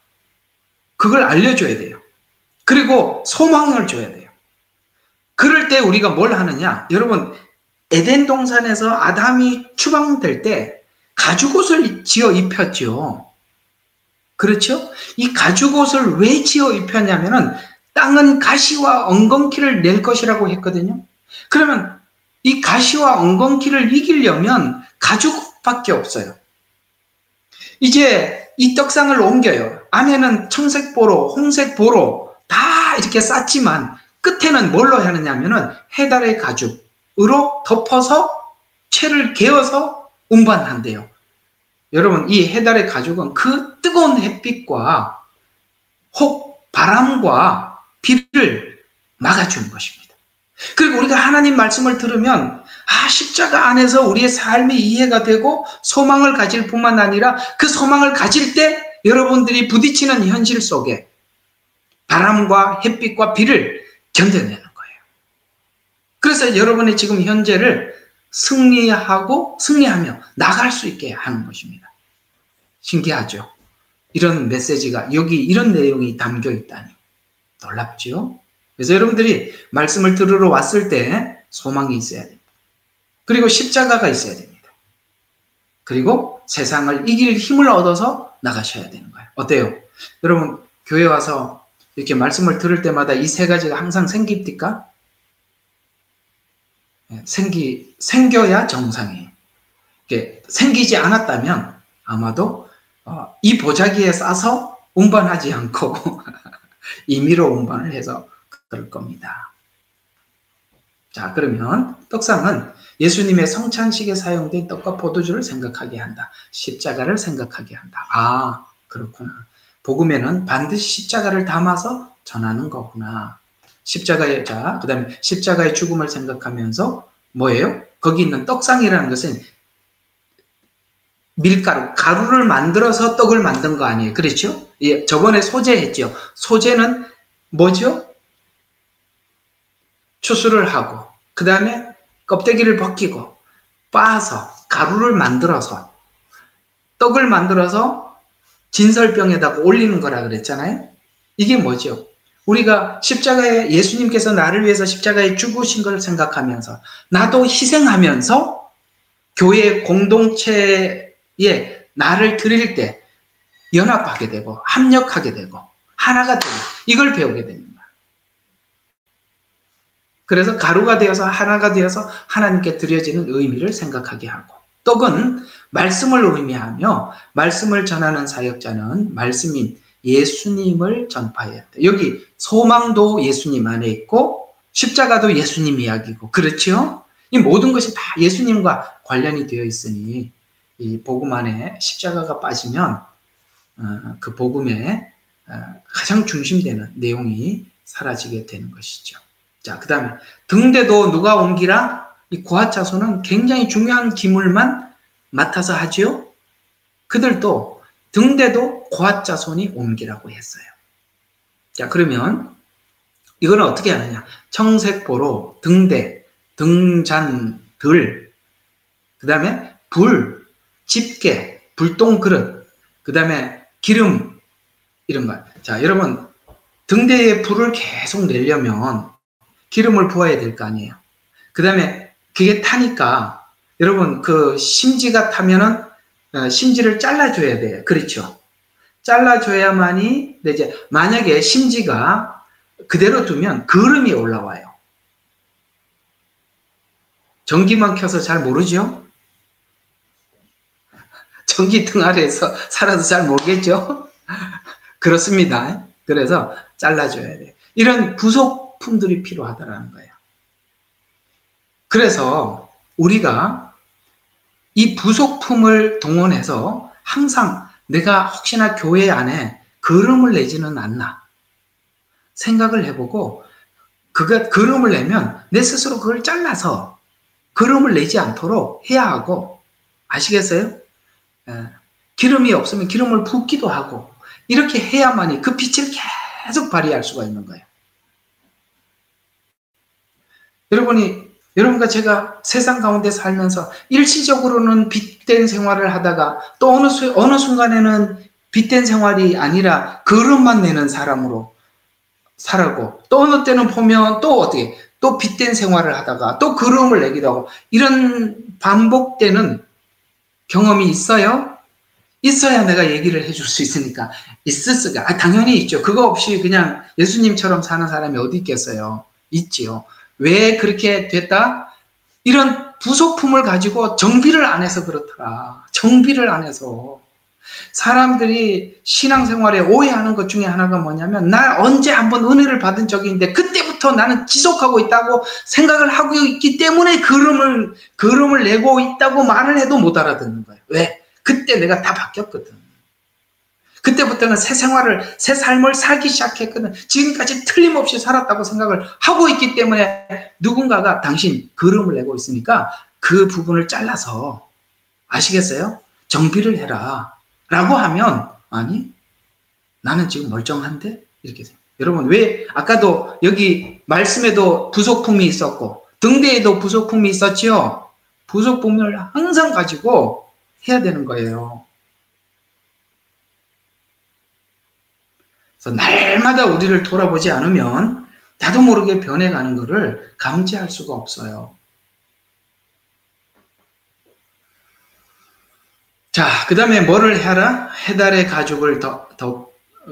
그걸 알려줘야 돼요. 그리고 소망을 줘야 돼요. 그럴 때 우리가 뭘 하느냐? 여러분 에덴 동산에서 아담이 추방될 때 가죽옷을 지어 입혔죠. 그렇죠? 이 가죽옷을 왜 지어 입혔냐면은 땅은 가시와 엉겅퀴를 낼 것이라고 했거든요. 그러면 이 가시와 엉겅퀴를 이기려면 가죽밖에 없어요. 이제 이 떡상을 옮겨요. 안에는 청색보로, 홍색보로 다 이렇게 쌌지만 끝에는 뭘로 하느냐면은 해달의 가죽으로 덮어서 채를 개어서 운반한대요. 여러분 이 해달의 가죽은 그 뜨거운 햇빛과 혹 바람과 비를 막아주는 것입니다. 그리고 우리가 하나님 말씀을 들으면 십자가 안에서 우리의 삶이 이해가 되고 소망을 가질 뿐만 아니라 그 소망을 가질 때 여러분들이 부딪히는 현실 속에 바람과 햇빛과 비를 견뎌내는 거예요. 그래서 여러분의 지금 현재를 승리하며 나갈 수 있게 하는 것입니다. 신기하죠? 이런 메시지가 여기 이런 내용이 담겨 있다니 놀랍죠? 그래서 여러분들이 말씀을 들으러 왔을 때 소망이 있어야 됩니다. 그리고 십자가가 있어야 됩니다. 그리고 세상을 이길 힘을 얻어서 나가셔야 되는 거예요. 어때요? 여러분 교회 와서 이렇게 말씀을 들을 때마다 이 세 가지가 항상 생깁니까? 생겨야 정상이에요. 이게 생기지 않았다면 아마도 이 보자기에 싸서 운반하지 않고 임의로 운반을 해서 그럴 겁니다. 자, 그러면 떡상은 예수님의 성찬식에 사용된 떡과 포도주를 생각하게 한다. 십자가를 생각하게 한다. 그렇구나. 복음에는 반드시 십자가를 담아서 전하는 거구나. 십자가의 그 다음에 십자가의 죽음을 생각하면서 뭐예요? 거기 있는 떡상이라는 것은 밀가루, 가루를 만들어서 떡을 만든 거 아니에요. 그렇죠? 예, 저번에 소재했죠. 소재는 뭐죠? 추수를 하고, 그 다음에 껍데기를 벗기고, 빻아서, 가루를 만들어서, 떡을 만들어서 진설병에다가 올리는 거라 그랬잖아요. 이게 뭐죠? 우리가 십자가에, 예수님께서 나를 위해서 십자가에 죽으신 걸 생각하면서, 나도 희생하면서 교회 공동체에 나를 드릴 때 연합하게 되고, 합력하게 되고, 하나가 되고, 이걸 배우게 됩니다. 그래서 가루가 되어서 하나가 되어서 하나님께 드려지는 의미를 생각하게 하고, 떡은 말씀을 의미하며, 말씀을 전하는 사역자는 말씀인 예수님을 전파해야 돼. 여기 소망도 예수님 안에 있고 십자가도 예수님 이야기고, 그렇죠? 이 모든 것이 다 예수님과 관련이 되어 있으니 이 복음 안에 십자가가 빠지면 그 복음의 가장 중심되는 내용이 사라지게 되는 것이죠. 자, 그 다음에 등대도 누가 옮기라? 이 고핫자손은 굉장히 중요한 기물만 맡아서 하지요. 그들도 등대도 고핫자손이 옮기라고 했어요. 자, 그러면 이거는 어떻게 하느냐? 청색보로 등대, 등잔들, 그 다음에 불, 집게, 불똥그릇, 그 다음에 기름, 이런 거. 자, 여러분, 등대에 불을 계속 내려면 기름을 부어야 될 거 아니에요. 그 다음에 그게 타니까, 여러분, 그 심지가 타면은 심지를 잘라줘야 돼요. 그렇죠? 잘라줘야만이, 이제 만약에 심지가 그대로 두면 거름이 올라와요. 전기만 켜서 잘 모르죠? 전기등 아래에서 살아도 잘 모르겠죠? 그렇습니다. 그래서 잘라줘야 돼요. 이런 부속품들이 필요하다는 거예요. 그래서 우리가 이 부속품을 동원해서 항상 내가 혹시나 교회 안에 거름을 내지는 않나 생각을 해보고, 거름을 내면 내 스스로 그걸 잘라서 거름을 내지 않도록 해야 하고, 아시겠어요? 기름이 없으면 기름을 붓기도 하고, 이렇게 해야만이 그 빛을 계속 발휘할 수가 있는 거예요. 여러분과 제가 세상 가운데 살면서 일시적으로는 빛된 생활을 하다가 또 어느 순간에는 빛된 생활이 아니라 거름만 내는 사람으로 살고, 또 어느 때는 보면 또 어떻게 또 빛된 생활을 하다가 또 거름을 내기도 하고, 이런 반복되는 경험이 있어요? 있어야 내가 얘기를 해줄 수 있으니까. 있을 수가 당연히 있죠. 그거 없이 그냥 예수님처럼 사는 사람이 어디 있겠어요? 있지요. 왜 그렇게 됐다? 이런 부속품을 가지고 정비를 안 해서 그렇더라. 정비를 안 해서. 사람들이 신앙생활에 오해하는 것 중에 하나가 뭐냐면, 나 언제 한번 은혜를 받은 적이 있는데 그때부터 나는 지속하고 있다고 생각을 하고 있기 때문에 거름을 내고 있다고 말을 해도 못 알아듣는 거예요. 왜? 그때 내가 다 바뀌었거든. 그때부터는 새 삶을 살기 시작했거든. 지금까지 틀림없이 살았다고 생각을 하고 있기 때문에 누군가가 당신 거름을 내고 있으니까 그 부분을 잘라서, 아시겠어요? 정비를 해라 라고 하면, 아니 나는 지금 멀쩡한데? 이렇게 생각해요. 여러분, 왜 아까도 여기 말씀에도 부속품이 있었고 등대에도 부속품이 있었지요? 부속품을 항상 가지고 해야 되는 거예요. 그래서 날마다 우리를 돌아보지 않으면 나도 모르게 변해가는 것을 감지할 수가 없어요. 자, 그 다음에 뭐를 해라? 해달의 가죽을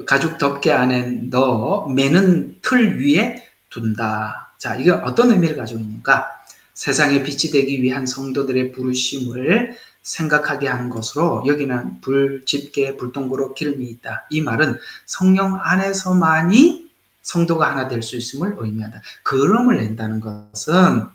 가죽 덮개 안에 넣어 매는 틀 위에 둔다. 자, 이게 어떤 의미를 가지고 있는가? 세상에 빛이 되기 위한 성도들의 부르심을 생각하게 하는 것으로, 여기는 불, 집게, 불똥그릇, 기름이 있다. 이 말은 성령 안에서만이 성도가 하나 될 수 있음을 의미한다. 거름을 낸다는 것은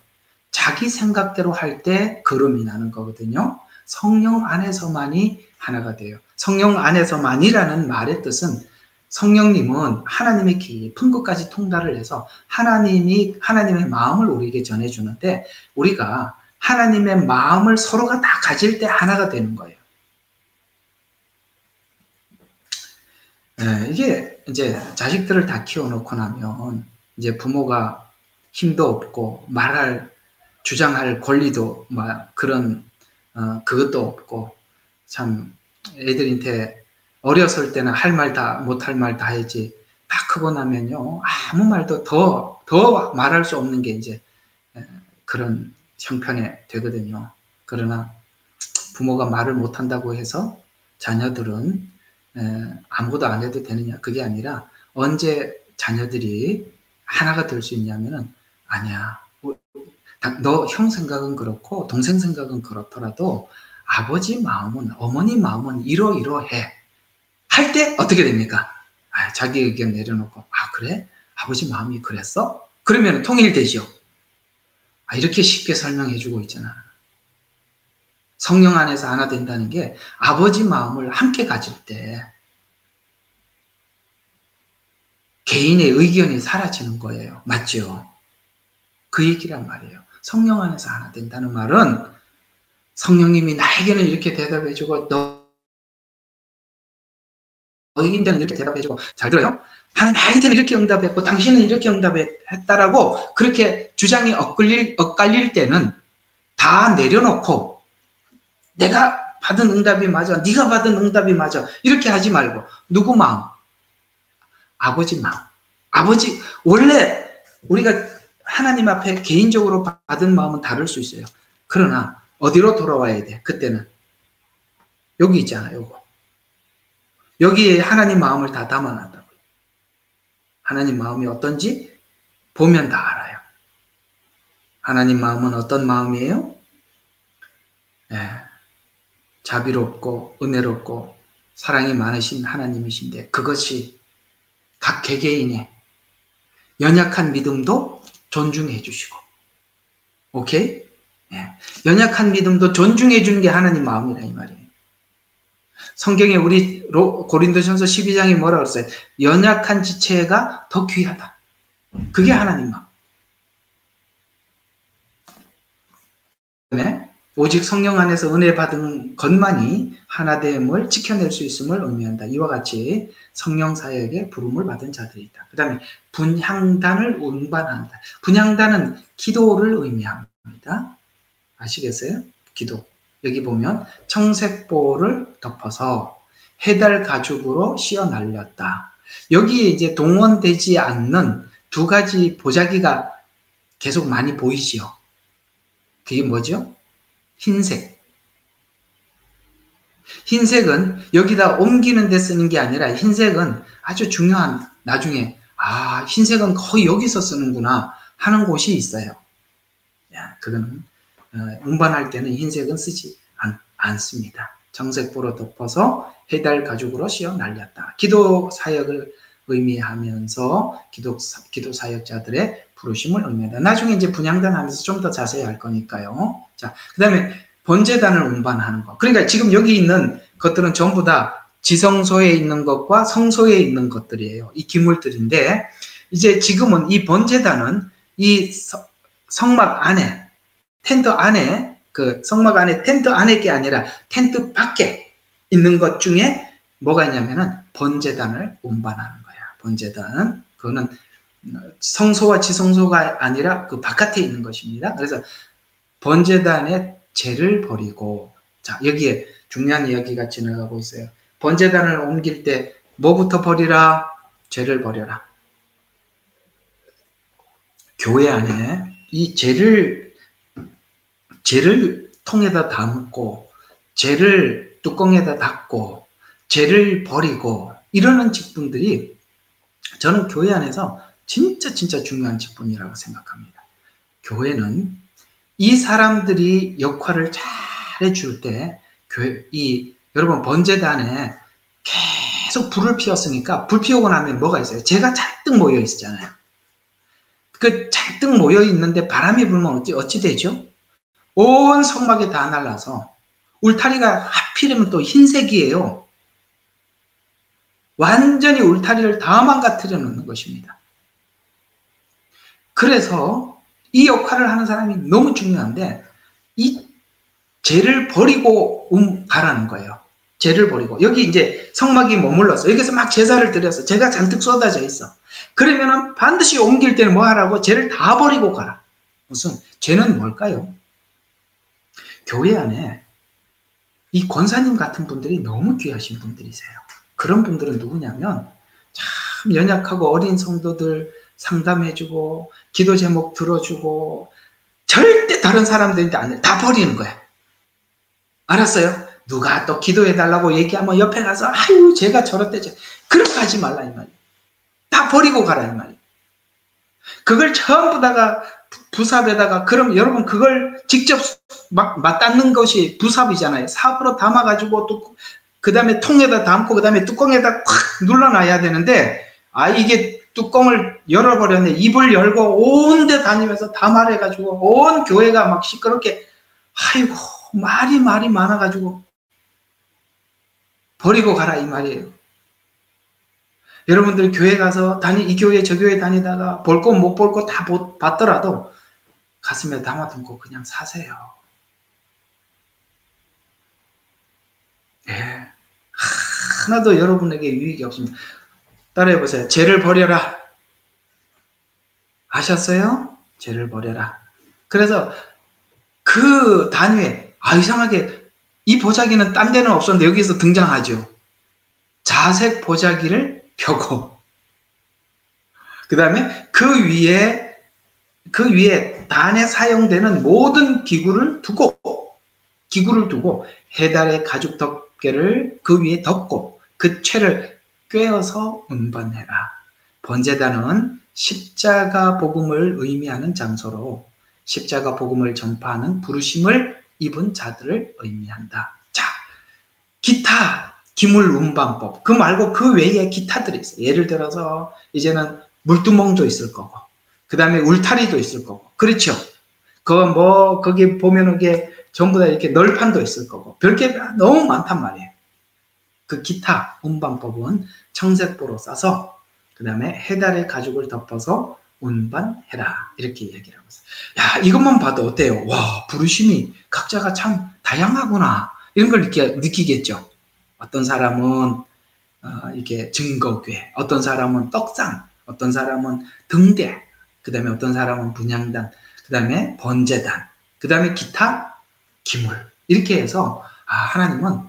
자기 생각대로 할 때 거름이 나는 거거든요. 성령 안에서만이 하나가 돼요. 성령 안에서만이라는 말의 뜻은, 성령님은 하나님의 깊은 것까지 통달을 해서 하나님의 마음을 우리에게 전해주는데, 우리가 하나님의 마음을 서로가 다 가질 때 하나가 되는 거예요. 이게 이제 자식들을 다 키워놓고 나면 이제 부모가 힘도 없고 주장할 권리도 막 그런 그것도 없고 참 애들한테 어렸을 때는 할 말 다 못할 말 다 했지 다 크고 나면요 아무 말도 더 말할 수 없는 게 이제 그런 형편이 되거든요. 그러나 부모가 말을 못한다고 해서 자녀들은 아무것도 안 해도 되느냐 그게 아니라 언제 자녀들이 하나가 될 수 있냐면은 아니야 너 형 생각은 그렇고 동생 생각은 그렇더라도 아버지 마음은 어머니 마음은 이러이러해 할 때 어떻게 됩니까? 자기 의견 내려놓고 그래? 아버지 마음이 그랬어? 그러면 통일되죠. 이렇게 쉽게 설명해 주고 있잖아. 성령 안에서 하나 된다는 게 아버지 마음을 함께 가질 때 개인의 의견이 사라지는 거예요. 맞죠? 그 얘기란 말이에요. 성령 안에서 하나 된다는 말은 성령님이 나에게는 이렇게 대답해주고 너에게는 이렇게 대답해주고 잘 들어요? 나한테는 이렇게 응답했고 당신은 이렇게 응답했다라고 그렇게 주장이 엇갈릴 때는 다 내려놓고 내가 받은 응답이 맞아 네가 받은 응답이 맞아 이렇게 하지 말고 누구 마음? 아버지 마음. 아버지 원래 우리가 하나님 앞에 개인적으로 받은 마음은 다를 수 있어요. 그러나 어디로 돌아와야 돼? 그때는 여기 있잖아요. 요거. 여기에 하나님 마음을 다 담아놨다고요. 하나님 마음이 어떤지 보면 다 알아요. 하나님 마음은 어떤 마음이에요? 자비롭고 은혜롭고 사랑이 많으신 하나님이신데 그것이 각 개개인의 연약한 믿음도 존중해 주시고 오케이? 연약한 믿음도 존중해 주는 게 하나님 마음이라 이 말이에요. 성경에 우리 고린도전서 12장이 뭐라고 했어요? 연약한 지체가 더 귀하다. 그게 하나님 마음. 오직 성령 안에서 은혜 받은 것만이 하나됨을 지켜낼 수 있음을 의미한다. 이와 같이 성령 사역에 부름을 받은 자들이 있다. 그 다음에 분향단을 운반한다. 분향단은 기도를 의미합니다. 아시겠어요? 기도. 여기 보면 청색보를 덮어서 해달 가죽으로 씌어 날렸다. 여기에 이제 동원되지 않는 두 가지 보자기가 계속 많이 보이지요. 그게 뭐죠? 흰색. 흰색은 여기다 옮기는 데 쓰는 게 아니라 흰색은 아주 중요한 나중에 흰색은 거의 여기서 쓰는구나 하는 곳이 있어요. 그거는 운반할 때는 흰색은 쓰지 않습니다. 청색보로 덮어서 해달 가죽으로 씌어 날렸다. 기도 사역을 의미하면서 기도 사역자들의 부르심을 의미한다. 나중에 이제 분향단 하면서 좀 더 자세히 할 거니까요. 자, 그 다음에 번제단을 운반하는 것. 그러니까 지금 여기 있는 것들은 전부 다 지성소에 있는 것과 성소에 있는 것들이에요. 이 기물들인데 이제 지금은 이 번제단은 이 성막 안에 텐트 안에 그 성막 안에 텐트 안에 게 아니라 텐트 밖에 있는 것 중에 뭐가 있냐면은 번제단을 운반하는 거야. 번제단. 그거는 성소와 지성소가 아니라 그 바깥에 있는 것입니다. 그래서 번제단에 죄를 버리고 자 여기에 중요한 이야기가 지나가고 있어요. 번제단을 옮길 때 뭐부터 버리라? 죄를 버려라. 교회 안에 이 죄를 통에다 담고 죄를 뚜껑에다 닫고 죄를 버리고 이러는 직분들이 저는 교회 안에서 진짜 중요한 직분이라고 생각합니다. 교회는 이 사람들이 역할을 잘 해줄 때 여러분 번제단에 계속 불을 피웠으니까 불 피우고 나면 뭐가 있어요? 죄가 잔뜩 모여 있잖아요. 그 잔뜩 모여 있는데 바람이 불면 어찌 되죠? 온 성막에 다 날라서 울타리가 하필이면 또 흰색이에요. 완전히 울타리를 다 망가뜨려 놓는 것입니다. 그래서 이 역할을 하는 사람이 너무 중요한데 이 죄를 버리고 가라는 거예요. 죄를 버리고 여기 이제 성막이 머물렀어. 여기서 막 제사를 드렸어. 죄가 잔뜩 쏟아져 있어. 그러면은 반드시 옮길 때는 뭐 하라고? 죄를 다 버리고 가라. 무슨 죄는 뭘까요? 교회 안에 이 권사님 같은 분들이 너무 귀하신 분들이세요. 그런 분들은 누구냐면 참 연약하고 어린 성도들 상담해주고 기도 제목 들어주고 절대 다른 사람들한테 안 해. 다 버리는 거야. 알았어요? 누가 또 기도해달라고 얘기하면 옆에 가서 아유 제가 저렇대 그렇게 하지 말라 이 말이에요. 다 버리고 가라 이 말이에요. 그걸 전부 다가 부삽에다가 그럼 여러분 그걸 직접 막 맞닿는 것이 부삽이잖아요. 삽으로 담아가지고 또 그 다음에 통에다 담고 그 다음에 뚜껑에다 콱 눌러놔야 되는데 이게 뚜껑을 열어버렸네. 입을 열고 온 데 다니면서 다 말해가지고 온 교회가 막 시끄럽게 아이고 말이 많아가지고 버리고 가라 이 말이에요. 여러분들 교회 가서 이 교회 저 교회 다니다가 볼 거 못 볼 거 다 봤더라도 가슴에 담아두고 그냥 사세요. 예. 하나도 여러분에게 유익이 없습니다. 따라해보세요. 죄를 버려라. 아셨어요? 죄를 버려라. 그래서 그 단위에 이상하게 이 보자기는 딴 데는 없었는데 여기서 등장하죠. 자색 보자기를 펴고 그 다음에 그 위에 단에 사용되는 모든 기구를 두고 해달의 가죽 덮개를 그 위에 덮고 그 채를 꿰어서 운반해라. 번제단은 십자가 복음을 의미하는 장소로 십자가 복음을 전파하는 부르심을 입은 자들을 의미한다. 자, 기타 기물 운반법 그 말고 그 외에 기타들이 있어요. 예를 들어서 이제는 물두멍도 있을 거고 그 다음에 울타리도 있을 거고 그렇죠. 거기 보면 이게 전부 다 이렇게 널판도 있을 거고 별게 너무 많단 말이에요. 그 기타 운반법은 청색보로 싸서 그 다음에 해달의 가죽을 덮어서 운반해라 이렇게 얘기를 하고 있어요. 야 이것만 봐도 어때요? 와 부르심이 각자가 참 다양하구나 이런 걸 느끼겠죠. 어떤 사람은 이게 증거궤, 어떤 사람은 떡상, 어떤 사람은 등대, 그 다음에 어떤 사람은 분향단, 그 다음에 번제단, 그 다음에 기타 기물 이렇게 해서 하나님은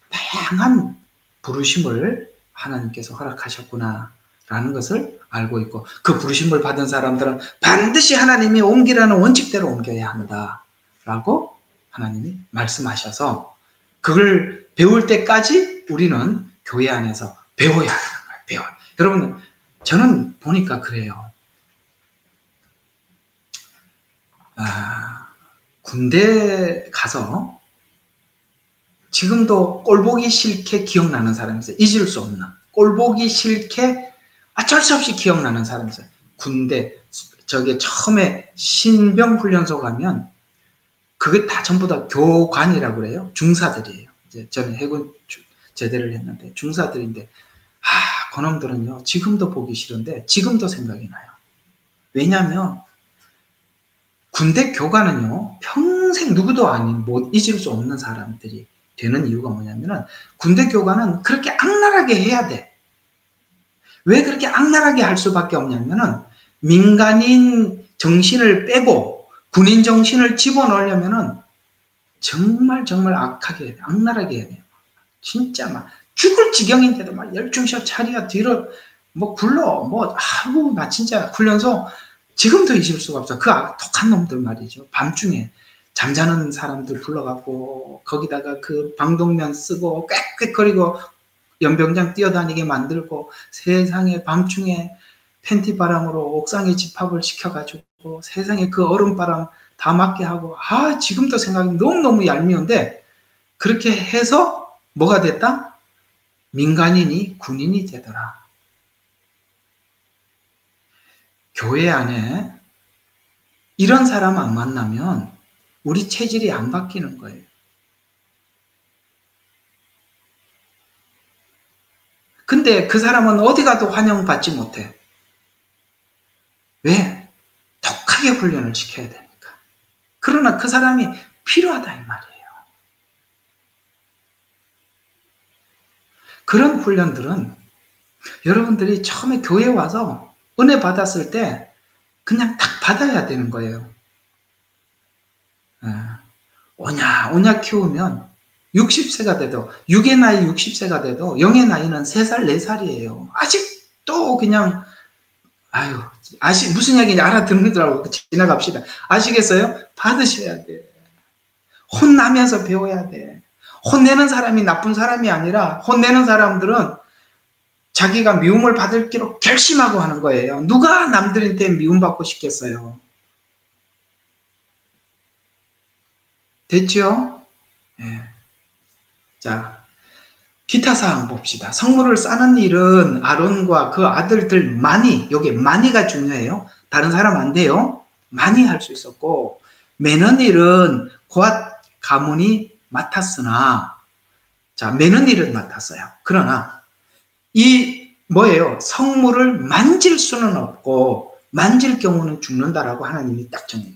다양한 부르심을 하나님께서 허락하셨구나 라는 것을 알고 있고 그 부르심을 받은 사람들은 반드시 하나님이 옮기라는 원칙대로 옮겨야 한다 라고 하나님이 말씀하셔서 그걸 배울 때까지 우리는 교회 안에서 배워야 하는 거예요. 여러분 저는 보니까 그래요. 군대 가서 지금도 꼴보기 싫게 기억나는 사람이 있어요. 잊을 수 없는 꼴보기 싫게 어쩔 수 없이 기억나는 사람이 있어요. 군대 처음에 신병훈련소 가면 그게 다 전부 다 교관이라고 그래요. 중사들이에요. 이제 저는 해군 제대를 했는데 중사들인데 그놈들은요 지금도 보기 싫은데 지금도 생각이 나요. 왜냐하면 군대 교관은요 평생 누구도 아닌 못 잊을 수 없는 사람들이 되는 이유가 뭐냐면은 군대 교관은 그렇게 악랄하게 해야 돼. 왜 그렇게 악랄하게 할 수밖에 없냐면은 민간인 정신을 빼고 군인 정신을 집어넣으려면은 정말 악하게 해야 돼. 악랄하게 해야 돼요. 진짜 막 죽을 지경인데도 막 열중셔 차려 뒤로 굴러 나 진짜 훈련소 지금도 잊을 수가 없어. 그 독한 놈들 말이죠. 밤중에 잠자는 사람들 불러갖고 거기다가 그 방독면 쓰고 꽥꽥거리고 연병장 뛰어다니게 만들고 세상에 밤중에 팬티 바람으로 옥상에 집합을 시켜가지고 세상에 그 얼음바람 다 맞게 하고 지금도 생각이 너무너무 얄미운데 그렇게 해서 뭐가 됐다? 민간인이 군인이 되더라. 교회 안에 이런 사람 안 만나면 우리 체질이 안 바뀌는 거예요. 근데 그 사람은 어디 가도 환영받지 못해. 왜? 독하게 훈련을 시켜야 되니까. 그러나 그 사람이 필요하다 이 말이에요. 그런 훈련들은 여러분들이 처음에 교회에 와서 은혜 받았을 때 그냥 딱 받아야 되는 거예요. 오냐 키우면 60세가 돼도, 6의 나이 60세가 돼도 0의 나이는 3살, 4살이에요. 아직도 그냥, 무슨 얘기인지 알아듣는더라고. 지나갑시다. 아시겠어요? 받으셔야 돼. 혼나면서 배워야 돼. 혼내는 사람이 나쁜 사람이 아니라, 혼내는 사람들은 자기가 미움을 받을 기로 결심하고 하는 거예요. 누가 남들한테 미움받고 싶겠어요? 됐죠? 예. 자, 기타 사항 봅시다. 성물을 싸는 일은 아론과 그 아들들 여기 많이가 중요해요. 다른 사람 안 돼요. 많이 할 수 있었고, 매는 일은 곧 가문이 맡았으나, 자, 매는 일은 맡았어요. 그러나, 성물을 만질 수는 없고, 만질 경우는 죽는다라고 하나님이 딱 정해요.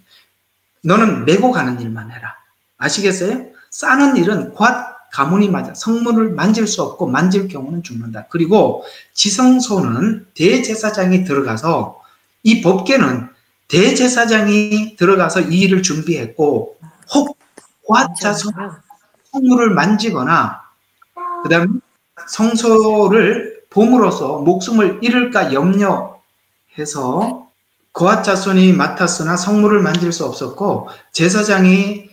너는 메고 가는 일만 해라. 아시겠어요? 싸는 일은 곧 가문이 맞아. 성물을 만질 수 없고 만질 경우는 죽는다. 그리고 지성소는 대제사장이 들어가서, 이 법궤는 대제사장이 들어가서 이 일을 준비했고, 혹 고아자손 성물을 만지거나 그 다음에 성소를 봄으로써 목숨을 잃을까 염려해서 고아자손이 맡았으나 성물을 만질 수 없었고, 제사장이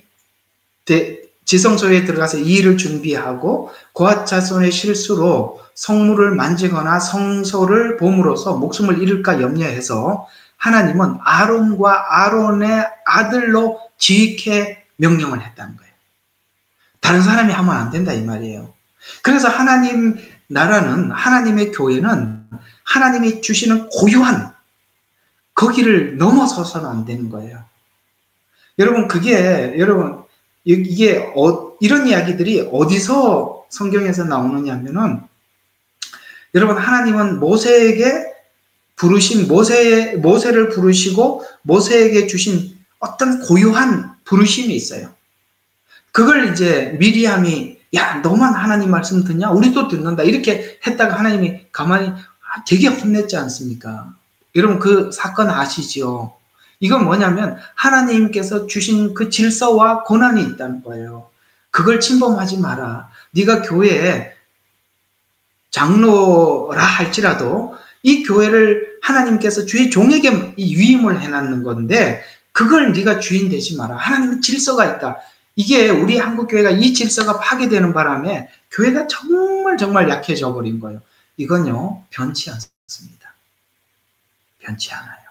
지성소에 들어가서 이 일을 준비하고 고아자손의 실수로 성물을 만지거나 성소를 봄으로써 목숨을 잃을까 염려해서 하나님은 아론과 아론의 아들로 지휘케 명령을 했다는 거예요. 다른 사람이 하면 안 된다 이 말이에요. 그래서 하나님 나라는, 하나님의 교회는 하나님이 주시는 고유한 거기를 넘어서서는 안 되는 거예요. 여러분, 이게 이런 이야기들이 어디서 성경에서 나오느냐면은, 여러분, 하나님은 모세에게 부르신, 모세를 부르시고 모세에게 주신 어떤 고유한 부르심이 있어요. 그걸 이제 미리암이, 야, 너만 하나님 말씀 듣냐? 우리도 듣는다. 이렇게 했다가 하나님이 가만히 되게 혼냈지 않습니까? 여러분, 그 사건 아시죠? 이건 뭐냐면 하나님께서 주신 그 질서와 고난이 있다는 거예요. 그걸 침범하지 마라. 네가 교회에 장로라 할지라도 이 교회를 하나님께서 주의 종에게 위임을 해놨는 건데, 그걸 네가 주인 되지 마라. 하나님의 질서가 있다. 이게 우리 한국교회가 이 질서가 파괴되는 바람에 교회가 정말 약해져 버린 거예요. 이건요, 변치 않습니다. 변치 않아요.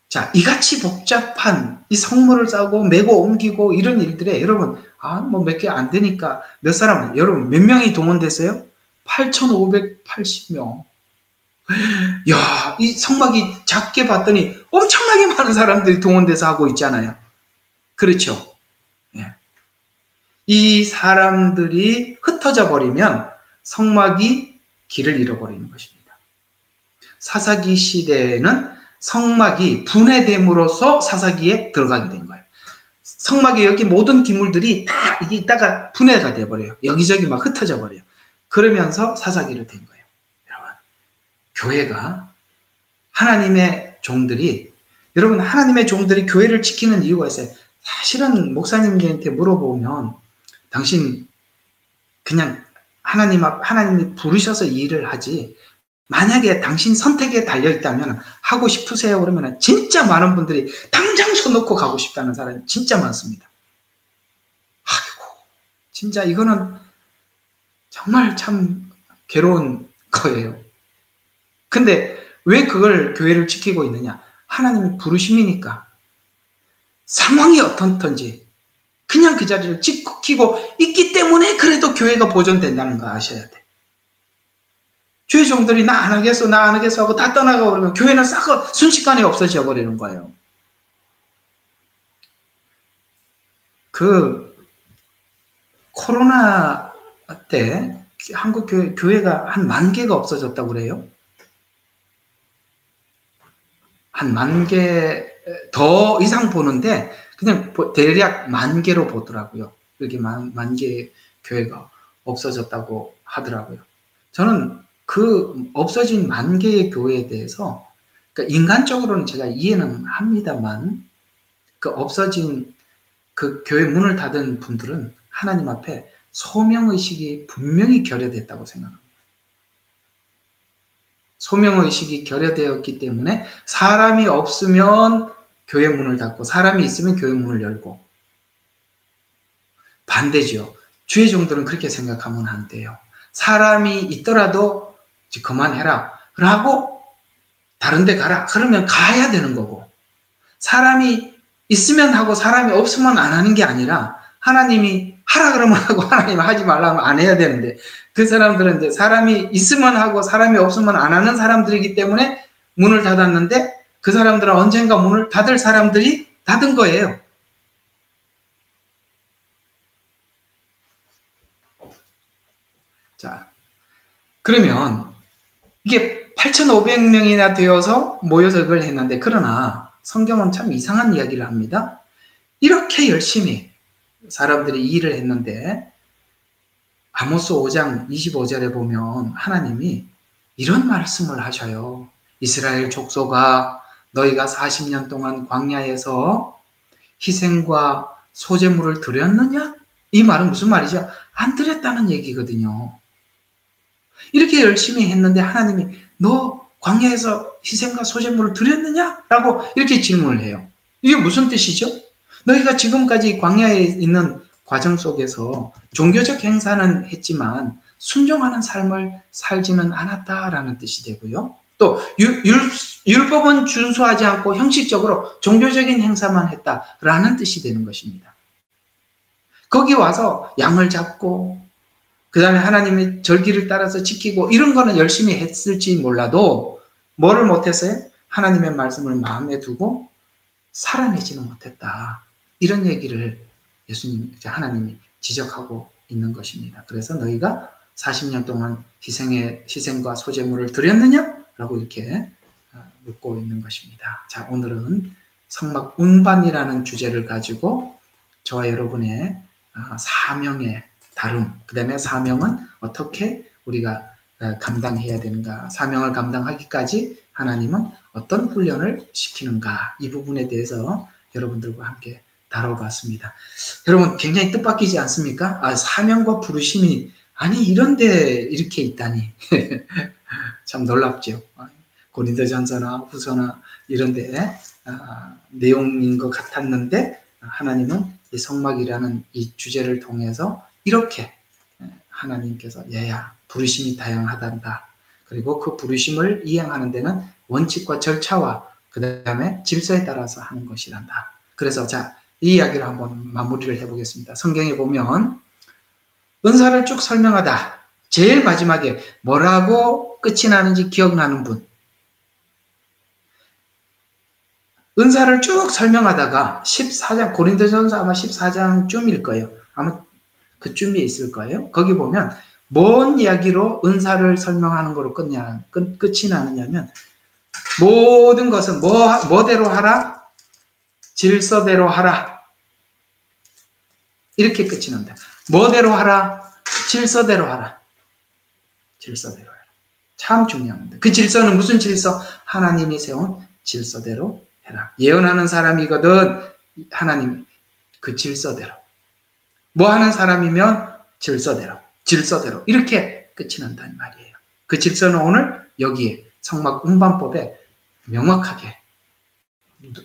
자, 이같이 복잡한 이 성물을 싸고 메고 옮기고 이런 일들에 여러분, 몇 개 안 되니까 여러분 몇 명이 동원됐어요? 8,580명. 야, 이 성막이 작게 봤더니 엄청나게 많은 사람들이 동원돼서 하고 있잖아요. 그렇죠? 예. 이 사람들이 흩어져 버리면 성막이 길을 잃어버리는 것입니다. 사사기 시대에는 성막이 분해됨으로써 사사기에 들어가게 된 거예요. 성막에 여기 모든 기물들이 다 이게 있다가 분해가 돼버려요. 여기저기 막 흩어져 버려요. 그러면서 사사기로 된 거예요. 여러분, 교회가 하나님의 종들이, 여러분, 하나님의 종들이 교회를 지키는 이유가 있어요. 사실은 목사님들한테 물어보면, 당신 그냥 하나님이 부르셔서 이 일을 하지, 만약에 당신 선택에 달려있다면 하고 싶으세요? 그러면 진짜 많은 분들이 당장 손 놓고 가고 싶다는 사람이 진짜 많습니다. 아이고, 진짜 이거는 정말 참 괴로운 거예요. 근데 왜 그걸 교회를 지키고 있느냐? 하나님의 부르심이니까. 상황이 어떻든지 그냥 그 자리를 지키고 있기 때문에 그래도 교회가 보존된다는 거 아셔야 돼. 주의 종들이 나 안 하겠어 하고 다 떠나가고 그러면 교회는 싹 순식간에 없어져 버리는 거예요. 그 코로나 때 한국 교회가 한 10,000개가 없어졌다고 그래요. 한 10,000개 더 이상 보는데 그냥 대략 10,000개로 보더라고요. 여기 10,000개 교회가. 없어졌다고 하더라고요. 저는 그 없어진 10,000개의 교회에 대해서 그러니까 인간적으로는 제가 이해는 합니다만 그 없어진 그 교회 문을 닫은 분들은 하나님 앞에 소명의식이 분명히 결여됐다고 생각합니다. 소명의식이 결여되었기 때문에 사람이 없으면 교회 문을 닫고 사람이 있으면 교회 문을 열고 반대죠. 주의 종들은 그렇게 생각하면 안 돼요. 사람이 있더라도 그만해라 라고 다른 데 가라 그러면 가야 되는 거고 사람이 있으면 하고 사람이 없으면 안 하는 게 아니라 하나님이 하라 그러면 하고 하나님 하지 말라면 안 해야 되는데 그 사람들은 이제 사람이 있으면 하고 사람이 없으면 안 하는 사람들이기 때문에 문을 닫았는데 그 사람들은 언젠가 문을 닫을 사람들이 닫은 거예요. 자, 그러면 이게 8,500명이나 되어서 모여서 그걸 했는데 그러나 성경은 참 이상한 이야기를 합니다. 이렇게 열심히 사람들이 일을 했는데 아모스 5장 25절에 보면 하나님이 이런 말씀을 하셔요. 이스라엘 족속아 너희가 40년 동안 광야에서 희생과 소제물을 드렸느냐? 이 말은 무슨 말이죠? 안 드렸다는 얘기거든요. 이렇게 열심히 했는데 하나님이 너 광야에서 희생과 소제물을 드렸느냐? 라고 이렇게 질문을 해요. 이게 무슨 뜻이죠? 너희가 지금까지 광야에 있는 과정 속에서 종교적 행사는 했지만 순종하는 삶을 살지는 않았다라는 뜻이 되고요. 또 율법은 준수하지 않고 형식적으로 종교적인 행사만 했다라는 뜻이 되는 것입니다. 거기 와서 양을 잡고 그 다음에 하나님의 절기를 따라서 지키고 이런 거는 열심히 했을지 몰라도 뭐를 못했어요? 하나님의 말씀을 마음에 두고 살아내지는 못했다. 이런 얘기를 하나님이 지적하고 있는 것입니다. 그래서 너희가 40년 동안 희생과 소제물을 드렸느냐? 라고 이렇게 묻고 있는 것입니다. 자, 오늘은 성막 운반이라는 주제를 가지고 저와 여러분의 사명의 다름, 그 다음에 사명은 어떻게 우리가 감당해야 되는가, 사명을 감당하기까지 하나님은 어떤 훈련을 시키는가, 이 부분에 대해서 여러분들과 함께 다뤄봤습니다. 여러분 굉장히 뜻밖이지 않습니까? 사명과 부르심이 아니 이런데 이렇게 있다니 참 놀랍죠. 고린도전서나 후서나 이런데 내용인 것 같았는데 하나님은 이 성막이라는 이 주제를 통해서 이렇게 하나님께서 얘야 부르심이 다양하단다. 그리고 그 부르심을 이행하는 데는 원칙과 절차와 그 다음에 질서에 따라서 하는 것이란다. 그래서 자, 이 이야기를 한번 마무리를 해보겠습니다. 성경에 보면 은사를 쭉 설명하다 제일 마지막에 뭐라고 끝이 나는지 기억나는 분, 은사를 쭉 설명하다가 14장 고린도전서 아마 14장쯤일 거예요. 아마 그쯤에 있을 거예요. 거기 보면 뭔 이야기로 은사를 설명하는 거로 끝이 나느냐면 모든 것은 뭐대로 하라? 질서대로 하라. 이렇게 끝이 난다. 뭐대로 하라? 질서대로 하라. 질서대로 하라. 참 중요합니다. 그 질서는 무슨 질서? 하나님이 세운 질서대로 해라. 예언하는 사람이거든 하나님 그 질서대로. 뭐 하는 사람이면 질서대로 이렇게 끝이 난다는 말이에요. 그 질서는 오늘 여기에 성막 운반법에 명확하게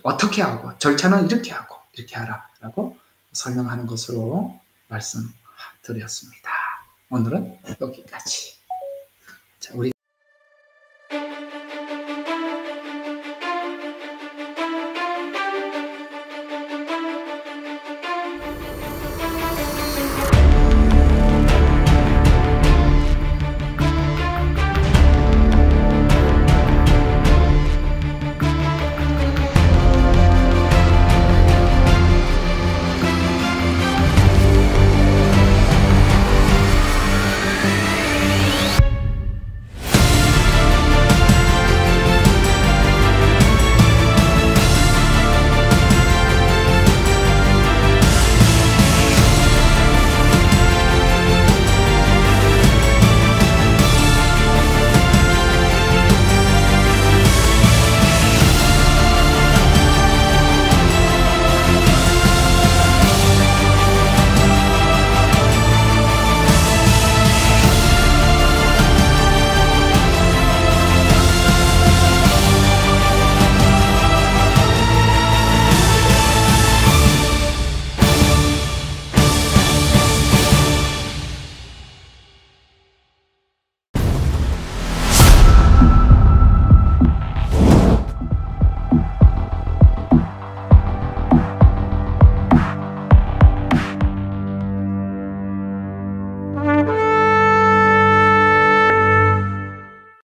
어떻게 하고 절차는 이렇게 하고 이렇게 하라라고 설명하는 것으로 말씀드렸습니다. 오늘은 여기까지. 자, 우리